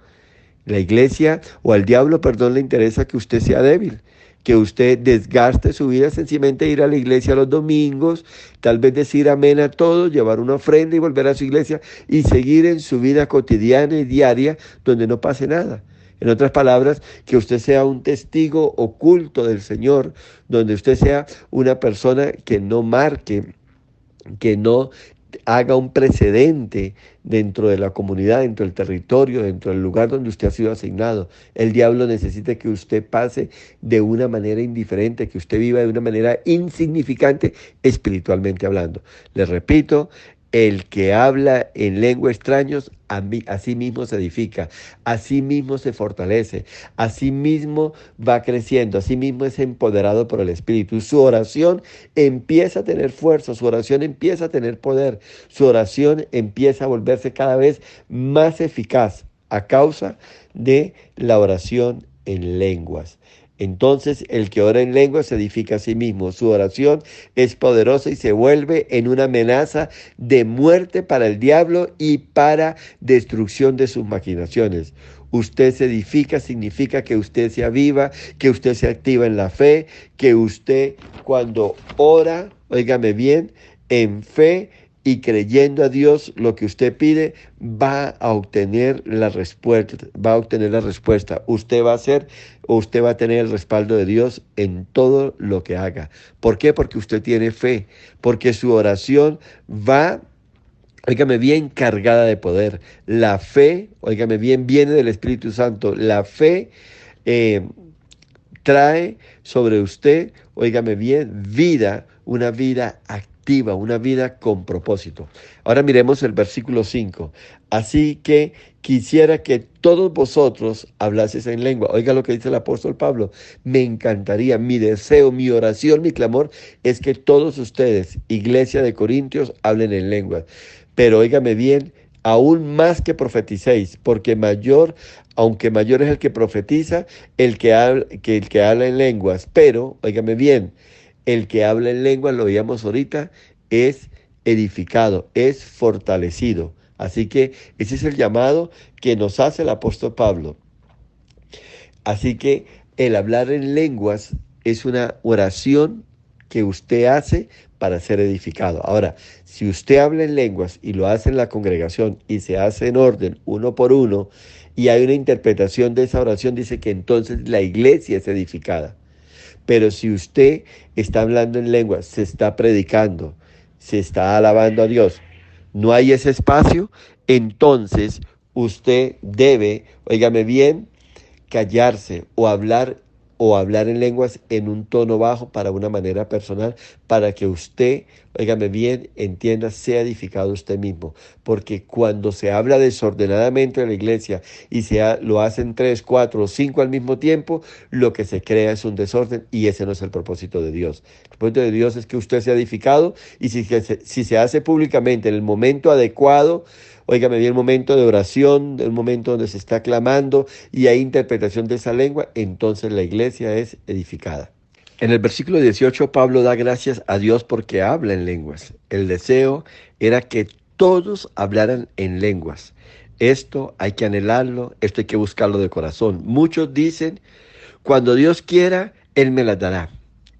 La iglesia o al diablo, perdón, le interesa que usted sea débil, que usted desgaste su vida sencillamente ir a la iglesia los domingos, tal vez decir amén a todo, llevar una ofrenda y volver a su iglesia y seguir en su vida cotidiana y diaria donde no pase nada. En otras palabras, que usted sea un testigo oculto del Señor, donde usted sea una persona que no marque, que no haga un precedente dentro de la comunidad, dentro del territorio, dentro del lugar donde usted ha sido asignado. El diablo necesita que usted pase de una manera indiferente, que usted viva de una manera insignificante espiritualmente hablando. Les repito, el que habla en lengua extraños, a sí mismo se edifica, a sí mismo se fortalece, a sí mismo va creciendo, a sí mismo es empoderado por el Espíritu. Su oración empieza a tener fuerza, su oración empieza a tener poder, su oración empieza a volverse cada vez más eficaz a causa de la oración en lenguas. Entonces el que ora en lenguas se edifica a sí mismo. Su oración es poderosa y se vuelve en una amenaza de muerte para el diablo y para destrucción de sus maquinaciones. Usted se edifica significa que usted se aviva, que usted se activa en la fe, que usted cuando ora, óigame bien, en fe y creyendo a Dios lo que usted pide, va a obtener la respuesta, va a obtener la respuesta. Usted va a hacer, o usted va a tener el respaldo de Dios en todo lo que haga. ¿Por qué? Porque usted tiene fe, porque su oración va, óigame bien, cargada de poder. La fe, óigame bien, viene del Espíritu Santo. La fe trae sobre usted, óigame bien, vida, una vida activa productiva, una vida con propósito. Ahora miremos el versículo 5. Así que quisiera que todos vosotros hablaseis en lengua. Oiga lo que dice el apóstol Pablo. Me encantaría, mi deseo, mi oración, mi clamor es que todos ustedes, iglesia de Corintios, hablen en lenguas. Pero óigame bien, aún más que profeticéis, porque aunque mayor es el que profetiza, el que habla en lenguas. Pero, óigame bien, el que habla en lenguas, lo veíamos ahorita, es edificado, es fortalecido. Así que ese es el llamado que nos hace el apóstol Pablo. Así que el hablar en lenguas es una oración que usted hace para ser edificado. Ahora, si usted habla en lenguas y lo hace en la congregación y se hace en orden, uno por uno, y hay una interpretación de esa oración, dice que entonces la iglesia es edificada. Pero si usted está hablando en lenguas, se está predicando, se está alabando a Dios, no hay ese espacio, entonces usted debe, óigame bien, callarse o hablar en lenguas en un tono bajo para una manera personal, para que usted, óigame bien, entienda, sea edificado usted mismo. Porque cuando se habla desordenadamente en la iglesia y lo hacen 3, 4 o 5 al mismo tiempo, lo que se crea es un desorden y ese no es el propósito de Dios. El propósito de Dios es que usted sea edificado y si se hace públicamente en el momento adecuado, óigame bien, el momento de oración, el momento donde se está clamando y hay interpretación de esa lengua, entonces la iglesia es edificada. En el versículo 18, Pablo da gracias a Dios porque habla en lenguas. El deseo era que todos hablaran en lenguas. Esto hay que anhelarlo, esto hay que buscarlo de corazón. Muchos dicen, cuando Dios quiera, Él me las dará.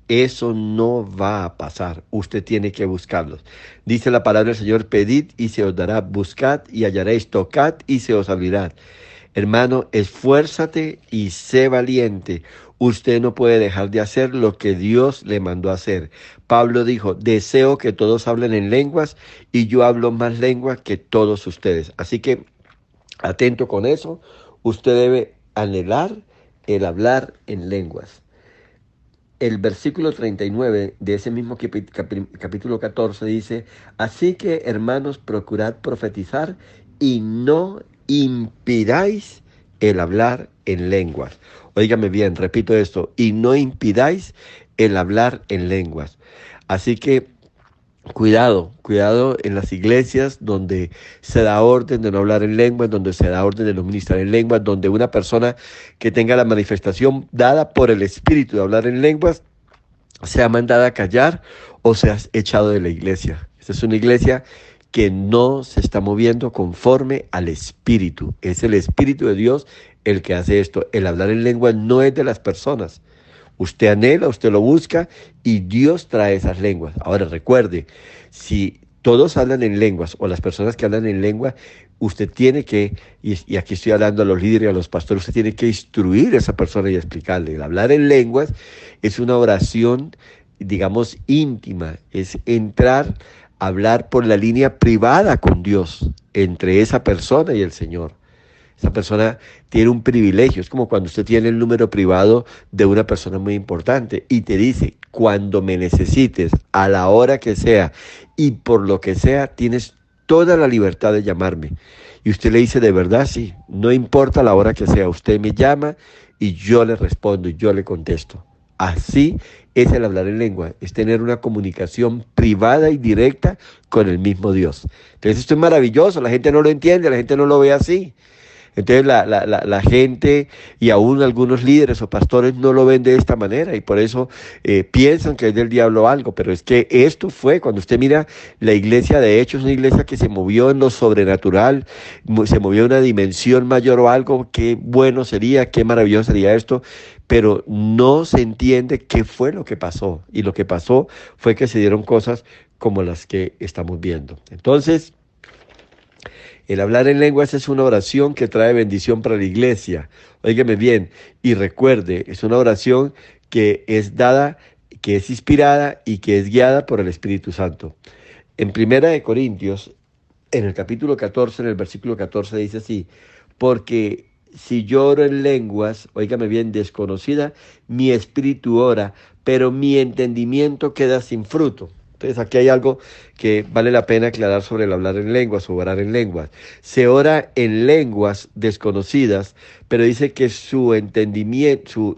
Eso no va a pasar. Usted tiene que buscarlos. Dice la palabra del Señor, pedid y se os dará, buscad y hallaréis, tocad y se os abrirá. Hermano, esfuérzate y sé valiente. Usted no puede dejar de hacer lo que Dios le mandó a hacer. Pablo dijo, deseo que todos hablen en lenguas y yo hablo más lenguas que todos ustedes. Así que, atento con eso, usted debe anhelar el hablar en lenguas. El versículo 39 de ese mismo capítulo 14 dice, así que hermanos, procurad profetizar y no impidáis el hablar en lenguas. Óigame bien, repito esto, y no impidáis el hablar en lenguas. Así que cuidado en las iglesias donde se da orden de no hablar en lenguas, donde se da orden de no ministrar en lenguas, donde una persona que tenga la manifestación dada por el Espíritu de hablar en lenguas sea mandada a callar o sea echado de la iglesia. Esta es una iglesia que no se está moviendo conforme al Espíritu. Es el Espíritu de Dios el que hace esto. El hablar en lenguas no es de las personas. Usted anhela, usted lo busca y Dios trae esas lenguas. Ahora recuerde, si todos hablan en lenguas o las personas que hablan en lengua, usted tiene que, y aquí estoy hablando a los líderes y a los pastores, usted tiene que instruir a esa persona y explicarle. El hablar en lenguas es una oración, digamos, íntima, es entrar a hablar por la línea privada con Dios, entre esa persona y el Señor. Esa persona tiene un privilegio, es como cuando usted tiene el número privado de una persona muy importante y te dice, cuando me necesites, a la hora que sea y por lo que sea, tienes toda la libertad de llamarme. Y usted le dice, de verdad, sí, no importa la hora que sea, usted me llama y yo le respondo y yo le contesto. Así es el hablar en lengua, es tener una comunicación privada y directa con el mismo Dios. Entonces esto es maravilloso, la gente no lo entiende, la gente no lo ve así. Entonces la gente y aún algunos líderes o pastores no lo ven de esta manera y por eso piensan que es del diablo algo, pero es que esto fue, cuando usted mira la iglesia de hecho es una iglesia que se movió en lo sobrenatural, se movió en una dimensión mayor o algo, qué bueno sería, qué maravilloso sería esto, pero no se entiende qué fue lo que pasó y lo que pasó fue que se dieron cosas como las que estamos viendo. Entonces, el hablar en lenguas es una oración que trae bendición para la iglesia. Óigame bien y recuerde, es una oración que es dada, que es inspirada y que es guiada por el Espíritu Santo. En Primera de Corintios, en el capítulo 14, en el versículo 14 dice así, porque si yo oro en lenguas, óigame bien, desconocida, mi espíritu ora, pero mi entendimiento queda sin fruto. Entonces aquí hay algo que vale la pena aclarar sobre el hablar en lenguas o orar en lenguas. Se ora en lenguas desconocidas, pero dice que su entendimiento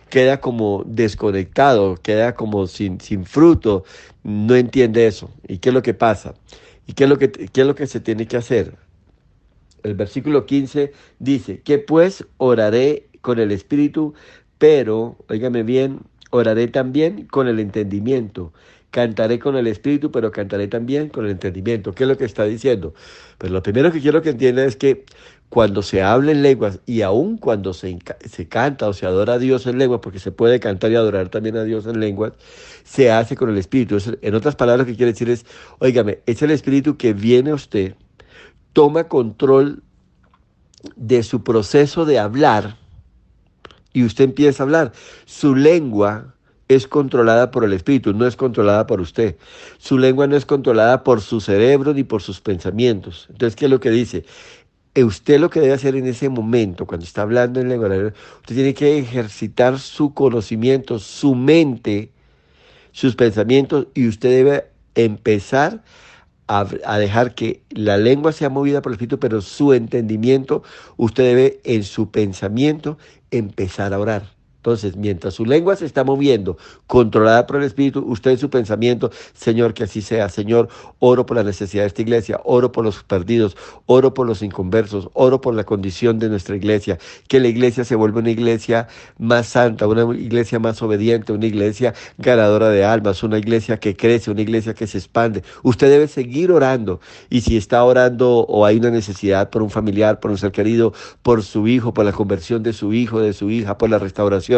queda como desconectado, queda como sin fruto, no entiende eso. ¿Y qué es lo que pasa? ¿Y qué es lo que se tiene que hacer? El versículo 15 dice, que pues oraré con el espíritu, pero, óigame bien, oraré también con el entendimiento. Cantaré con el espíritu, pero cantaré también con el entendimiento. ¿Qué es lo que está diciendo? Pues lo primero que quiero que entienda es que cuando se habla en lenguas y aun cuando se canta o se adora a Dios en lenguas, porque se puede cantar y adorar también a Dios en lenguas, se hace con el espíritu. En otras palabras, lo que quiere decir es, óigame, es el espíritu que viene a usted, toma control de su proceso de hablar y usted empieza a hablar. Su lengua es controlada por el espíritu, no es controlada por usted. Su lengua no es controlada por su cerebro ni por sus pensamientos. Entonces, ¿qué es lo que dice? Usted lo que debe hacer en ese momento, cuando está hablando en lengua, usted tiene que ejercitar su conocimiento, su mente, sus pensamientos, y usted debe empezar a dejar que la lengua sea movida por el Espíritu, pero su entendimiento, usted debe en su pensamiento empezar a orar. Entonces, mientras su lengua se está moviendo, controlada por el Espíritu, usted en su pensamiento, Señor, que así sea. Señor, oro por la necesidad de esta iglesia, oro por los perdidos, oro por los inconversos, oro por la condición de nuestra iglesia, que la iglesia se vuelva una iglesia más santa, una iglesia más obediente, una iglesia ganadora de almas, una iglesia que crece, una iglesia que se expande. Usted debe seguir orando, y si está orando o hay una necesidad por un familiar, por un ser querido, por su hijo, por la conversión de su hijo, de su hija, por la restauración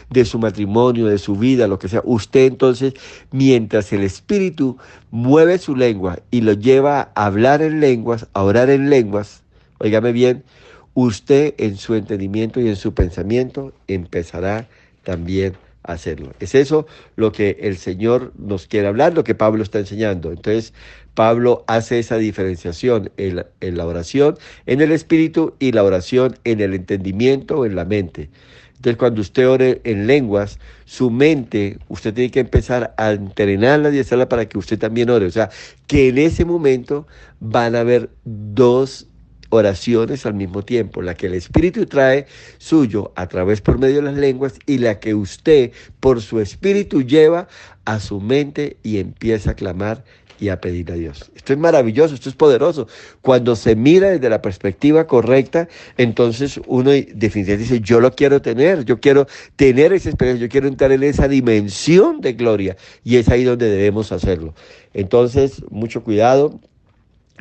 de su matrimonio, de su vida, lo que sea, usted entonces, mientras el Espíritu mueve su lengua y lo lleva a hablar en lenguas, a orar en lenguas, óigame bien, usted en su entendimiento y en su pensamiento empezará también a hacerlo. Es eso lo que el Señor nos quiere hablar, lo que Pablo está enseñando. Entonces, Pablo hace esa diferenciación en la oración en el espíritu y la oración en el entendimiento o en la mente. Entonces, cuando usted ore en lenguas, su mente, usted tiene que empezar a entrenarla y hacerla para que usted también ore. O sea, que en ese momento van a haber dos oraciones al mismo tiempo, la que el Espíritu trae suyo a través por medio de las lenguas y la que usted por su Espíritu lleva a su mente y empieza a clamar y a pedir a Dios. Esto es maravilloso, esto es poderoso. Cuando se mira desde la perspectiva correcta, entonces uno definitivamente dice, yo lo quiero tener, yo quiero tener esa experiencia, yo quiero entrar en esa dimensión de gloria, y es ahí donde debemos hacerlo. Entonces, mucho cuidado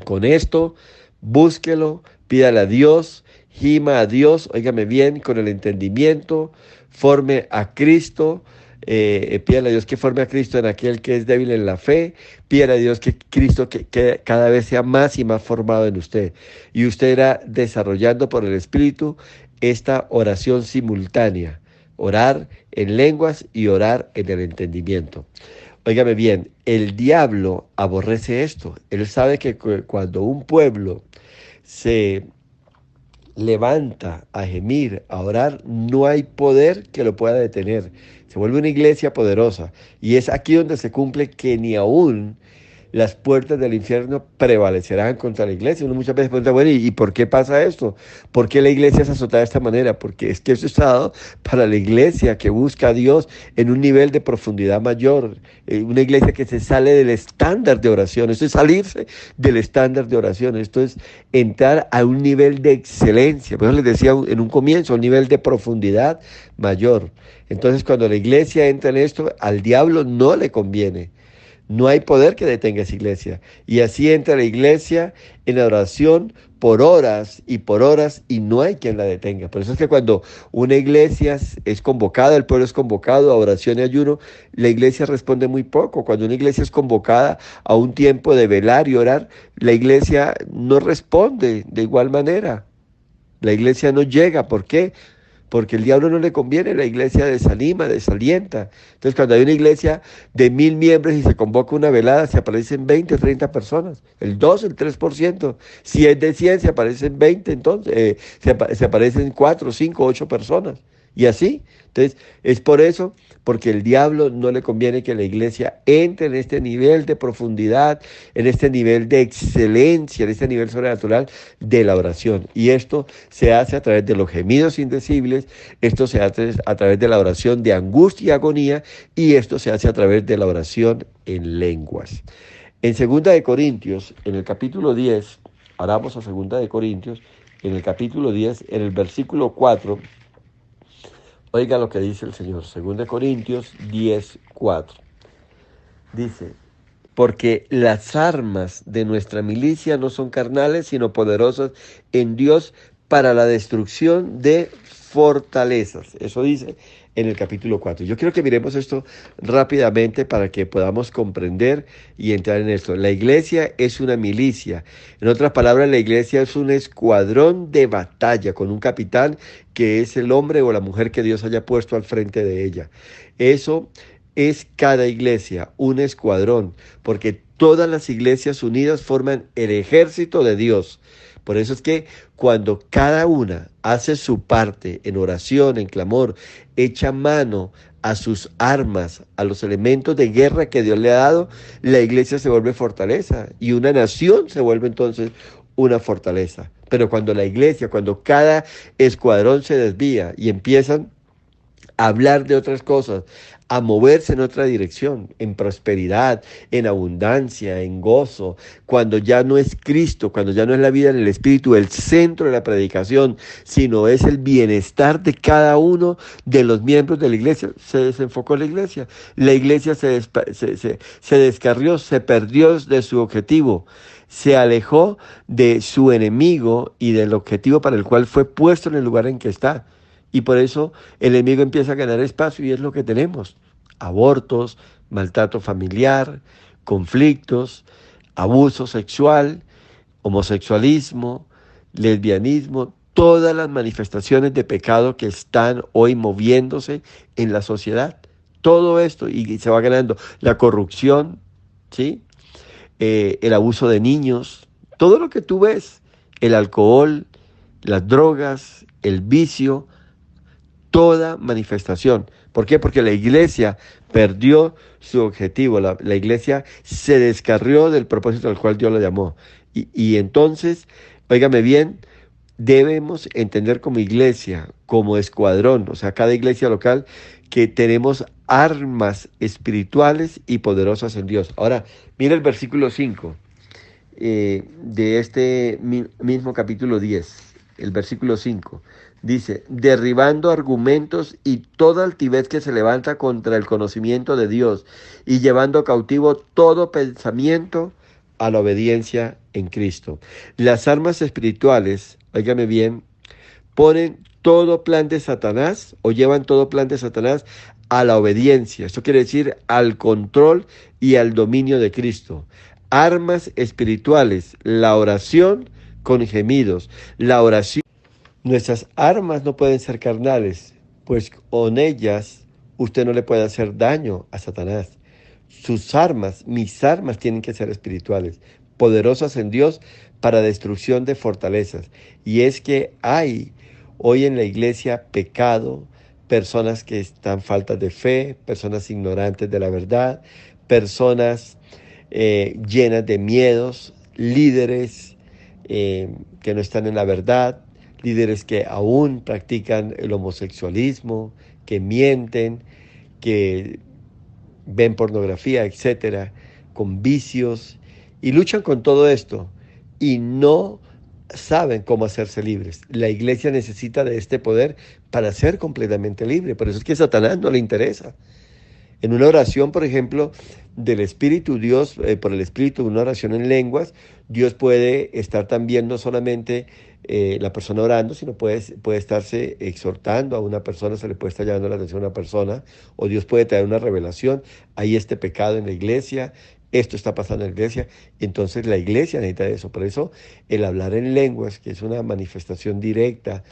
con esto, búsquelo, pídale a Dios, gima a Dios, óigame bien, con el entendimiento, forme a Cristo. Pídale a Dios que forme a Cristo en aquel que es débil en la fe. Pídale a Dios que Cristo que cada vez sea más y más formado en usted. Y usted irá desarrollando por el Espíritu esta oración simultánea. Orar en lenguas y orar en el entendimiento. Óigame bien, el diablo aborrece esto. Él sabe que cuando un pueblo se levanta a gemir, a orar, no hay poder que lo pueda detener. Se vuelve una iglesia poderosa. Y es aquí donde se cumple que ni aún las puertas del infierno prevalecerán contra la iglesia. Uno muchas veces pregunta, bueno, ¿y por qué pasa esto? ¿Por qué la iglesia es azotada de esta manera? Porque es que eso está dado para la iglesia que busca a Dios en un nivel de profundidad mayor, una iglesia que se sale del estándar de oración. Esto es salirse del estándar de oración, esto es entrar a un nivel de excelencia. Por eso les decía en un comienzo, un nivel de profundidad mayor. Entonces, cuando la iglesia entra en esto, al diablo no le conviene. No hay poder que detenga esa iglesia. Y así entra la iglesia en la oración por horas y no hay quien la detenga. Por eso es que cuando una iglesia es convocada, el pueblo es convocado a oración y ayuno, la iglesia responde muy poco. Cuando una iglesia es convocada a un tiempo de velar y orar, la iglesia no responde de igual manera. La iglesia no llega. ¿Por qué? Porque el diablo no le conviene, la iglesia desanima, desalienta. Entonces, cuando hay una iglesia de 1000 miembros y se convoca una velada, se aparecen 20, 30 personas, el 2, el 3%. Si es de 100, se aparecen 20, entonces se aparecen 4, 5, 8 personas. Y así, entonces, es por eso, porque el diablo no le conviene que la iglesia entre en este nivel de profundidad, en este nivel de excelencia, en este nivel sobrenatural de la oración. Y esto se hace a través de los gemidos indecibles, esto se hace a través de la oración de angustia y agonía, y esto se hace a través de la oración en lenguas. En Segunda de Corintios, en el capítulo 10, ahora vamos a Segunda de Corintios, en el capítulo 10, en el versículo 4, oiga lo que dice el Señor, 2 Corintios 10:4. Dice, porque las armas de nuestra milicia no son carnales, sino poderosas en Dios para la destrucción de fortalezas. Eso dice en el capítulo 4. Yo quiero que miremos esto rápidamente para que podamos comprender y entrar en esto. La iglesia es una milicia. En otras palabras, la iglesia es un escuadrón de batalla con un capitán que es el hombre o la mujer que Dios haya puesto al frente de ella. Eso es cada iglesia, un escuadrón, porque todas las iglesias unidas forman el ejército de Dios. Por eso es que cuando cada una hace su parte en oración, en clamor, echa mano a sus armas, a los elementos de guerra que Dios le ha dado, la iglesia se vuelve fortaleza y una nación se vuelve entonces una fortaleza. Pero cuando la iglesia, cuando cada escuadrón se desvía y empiezan a hablar de otras cosas, a moverse en otra dirección, en prosperidad, en abundancia, en gozo, cuando ya no es Cristo, cuando ya no es la vida en el Espíritu el centro de la predicación, sino es el bienestar de cada uno de los miembros de la iglesia, se desenfocó la iglesia. La iglesia se descarrió, se perdió de su objetivo, se alejó de su enemigo y del objetivo para el cual fue puesto en el lugar en que está. Y por eso el enemigo empieza a ganar espacio y es lo que tenemos. Abortos, maltrato familiar, conflictos, abuso sexual, homosexualismo, lesbianismo, todas las manifestaciones de pecado que están hoy moviéndose en la sociedad. Todo esto y se va ganando. La corrupción, ¿sí? El abuso de niños, todo lo que tú ves, el alcohol, las drogas, el vicio, toda manifestación. ¿Por qué? Porque la iglesia perdió su objetivo, la iglesia se descarrió del propósito al cual Dios la llamó. Y entonces, óigame bien, debemos entender como iglesia, como escuadrón, o sea, cada iglesia local, que tenemos armas espirituales y poderosas en Dios. Ahora, mira el versículo 5 de este mismo capítulo 10, el versículo 5. Dice, derribando argumentos y toda altivez que se levanta contra el conocimiento de Dios y llevando cautivo todo pensamiento a la obediencia en Cristo. Las armas espirituales, óigame bien, ponen todo plan de Satanás o llevan todo plan de Satanás a la obediencia. Esto quiere decir al control y al dominio de Cristo. Armas espirituales, la oración con gemidos, la oración. Nuestras armas no pueden ser carnales, pues con ellas usted no le puede hacer daño a Satanás. Sus armas, mis armas tienen que ser espirituales, poderosas en Dios para destrucción de fortalezas. Y es que hay hoy en la iglesia pecado, personas que están faltas de fe, personas ignorantes de la verdad, personas llenas de miedos, líderes que no están en la verdad, líderes que aún practican el homosexualismo, que mienten, que ven pornografía, etcétera, con vicios, y luchan con todo esto y no saben cómo hacerse libres. La iglesia necesita de este poder para ser completamente libre. Por eso es que a Satanás no le interesa. En una oración, por ejemplo, del Espíritu, Dios, por el Espíritu, una oración en lenguas, Dios puede estar también no solamente la persona orando, sino puede estarse exhortando a una persona, se le puede estar llamando la atención a una persona, o Dios puede traer una revelación, hay este pecado en la iglesia, esto está pasando en la iglesia, entonces la iglesia necesita eso. Por eso el hablar en lenguas, que es una manifestación directa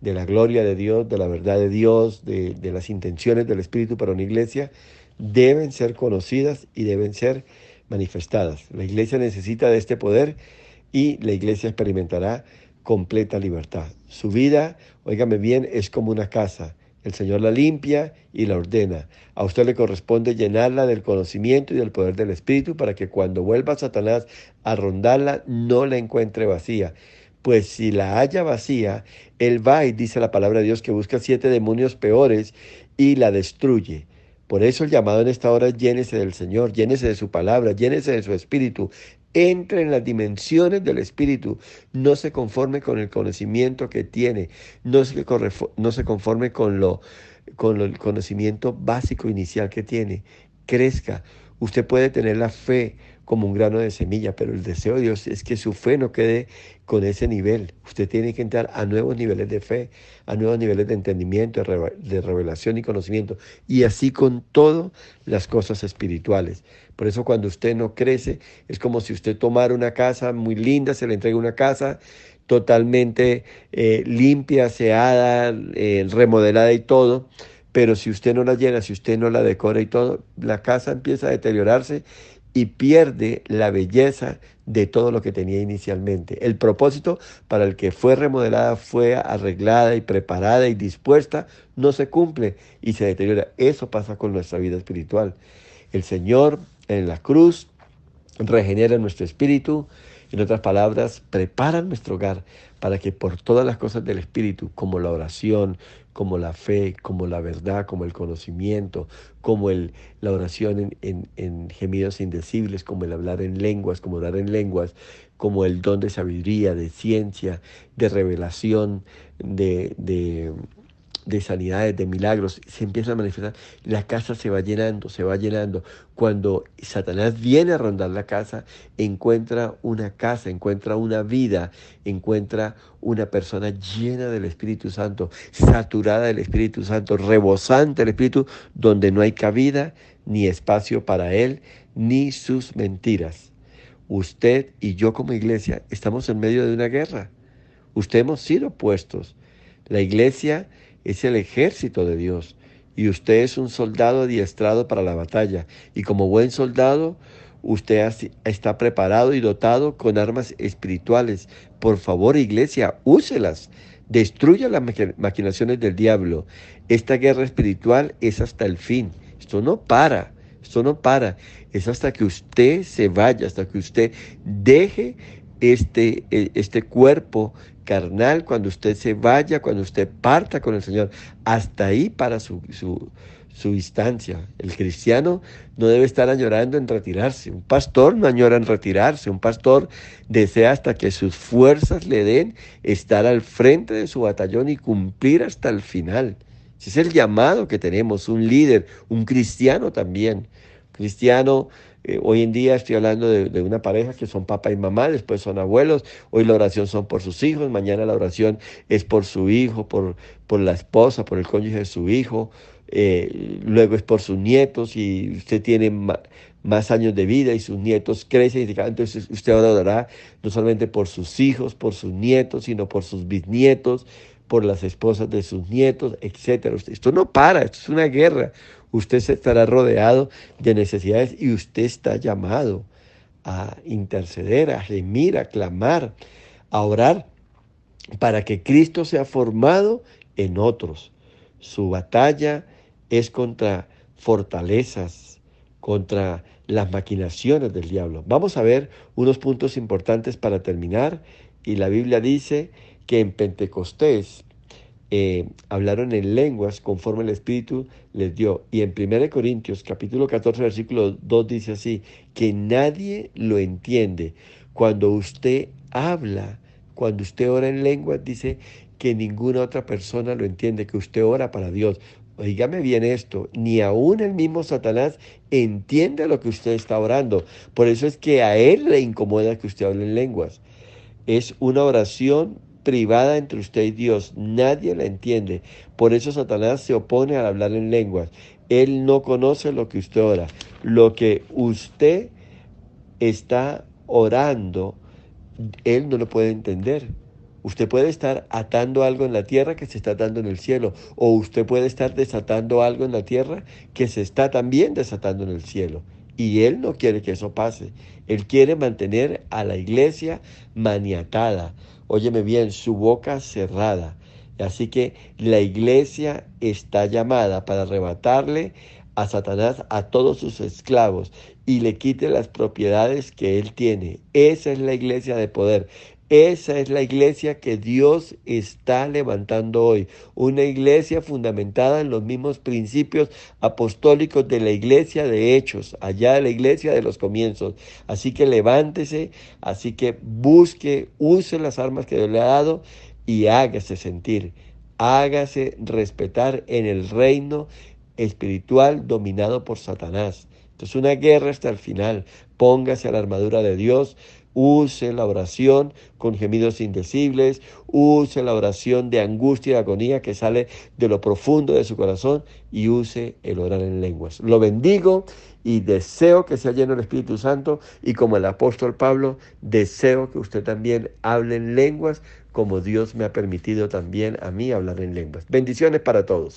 de la gloria de Dios, de la verdad de Dios, de las intenciones del Espíritu para una iglesia, deben ser conocidas y deben ser manifestadas. La iglesia necesita de este poder y la iglesia experimentará completa libertad. Su vida, óigame bien, es como una casa El Señor la limpia y la ordena. A usted le corresponde llenarla del conocimiento y del poder del Espíritu para que cuando vuelva Satanás a rondarla no la encuentre vacía. Pues si la halla vacía, él va y dice la palabra de Dios que busca 7 demonios peores y la destruye. Por eso el llamado en esta hora es llénese del Señor, llénese de su palabra, llénese de su Espíritu. Entre en las dimensiones del Espíritu. No se conforme con el conocimiento que tiene. No se conforme con el conocimiento básico inicial que tiene. Crezca. Usted puede tener la fe como un grano de semilla, pero el deseo de Dios es que su fe no quede con ese nivel. Usted tiene que entrar a nuevos niveles de fe, a nuevos niveles de entendimiento, de revelación y conocimiento, y así con todas las cosas espirituales. Por eso cuando usted no crece, es como si usted tomara una casa muy linda, se le entrega una casa totalmente limpia, aseada, remodelada y todo, pero si usted no la llena, si usted no la decora y todo, la casa empieza a deteriorarse y pierde la belleza de todo lo que tenía inicialmente. El propósito para el que fue remodelada, fue arreglada y preparada y dispuesta, no se cumple y se deteriora. Eso pasa con nuestra vida espiritual. El Señor en la cruz regenera nuestro espíritu, en otras palabras, prepara nuestro hogar para que por todas las cosas del espíritu, como la oración, como la fe, como la verdad, como el conocimiento, como la oración en gemidos indecibles, como el hablar en lenguas, como orar en lenguas, como el don de sabiduría, de ciencia, de revelación, de sanidades, de milagros, se empieza a manifestar, la casa se va llenando, se va llenando. Cuando Satanás viene a rondar la casa, encuentra una casa, encuentra una vida, encuentra una persona llena del Espíritu Santo, saturada del Espíritu Santo, rebosante del Espíritu, donde no hay cabida ni espacio para él, ni sus mentiras. Usted y yo como iglesia estamos en medio de una guerra. Usted hemos sido puestos. La iglesia es el ejército de Dios y usted es un soldado adiestrado para la batalla. Y como buen soldado, usted está preparado y dotado con armas espirituales. Por favor, iglesia, úselas. Destruya las maquinaciones del diablo. Esta guerra espiritual es hasta el fin. Esto no para. Esto no para. Es hasta que usted se vaya, hasta que usted deje este cuerpo carnal, cuando usted se vaya, cuando usted parta con el Señor. Hasta ahí para su instancia. El cristiano no debe estar añorando en retirarse. Un pastor no añora en retirarse. Un pastor desea hasta que sus fuerzas le den estar al frente de su batallón y cumplir hasta el final. Ese es el llamado que tenemos, un líder, un cristiano también. Cristiano, hoy en día estoy hablando de una pareja que son papá y mamá, después son abuelos, hoy la oración son por sus hijos, mañana la oración es por su hijo, por la esposa, por el cónyuge de su hijo, luego es por sus nietos y usted tiene más años de vida y sus nietos crecen y entonces usted ahora orará no solamente por sus hijos, por sus nietos, sino por sus bisnietos, por las esposas de sus nietos, etcétera. Esto no para, esto es una guerra. Usted se estará rodeado de necesidades y usted está llamado a interceder, a gemir, a clamar, a orar para que Cristo sea formado en otros. Su batalla es contra fortalezas, contra las maquinaciones del diablo. Vamos a ver unos puntos importantes para terminar. Y la Biblia dice que en Pentecostés hablaron en lenguas conforme el Espíritu les dio. Y en 1 Corintios capítulo 14 versículo 2 dice así, que nadie lo entiende. Cuando usted habla, cuando usted ora en lenguas, dice que ninguna otra persona lo entiende, que usted ora para Dios. Oígame bien esto, ni aún el mismo Satanás entiende lo que usted está orando. Por eso es que a él le incomoda que usted hable en lenguas. Es una oración privada entre usted y Dios. Nadie la entiende. Por eso Satanás se opone al hablar en lenguas. Él no conoce lo que usted ora. Lo que usted está orando, él no lo puede entender. Usted puede estar atando algo en la tierra que se está atando en el cielo, o usted puede estar desatando algo en la tierra que se está también desatando en el cielo. Y él no quiere que eso pase. Él quiere mantener a la iglesia maniatada. Óyeme bien, su boca cerrada. Así que la iglesia está llamada para arrebatarle a Satanás a todos sus esclavos y le quite las propiedades que él tiene. Esa es la iglesia de poder. Esa es la iglesia que Dios está levantando hoy. Una iglesia fundamentada en los mismos principios apostólicos de la iglesia de Hechos, allá de la iglesia de los comienzos. Así que levántese, así que busque, use las armas que Dios le ha dado y hágase sentir, hágase respetar en el reino espiritual dominado por Satanás. Entonces, una guerra hasta el final. Póngase a la armadura de Dios, use la oración con gemidos indecibles, use la oración de angustia y agonía que sale de lo profundo de su corazón y use el orar en lenguas. Lo bendigo y deseo que sea lleno del Espíritu Santo y como el apóstol Pablo, deseo que usted también hable en lenguas como Dios me ha permitido también a mí hablar en lenguas. Bendiciones para todos.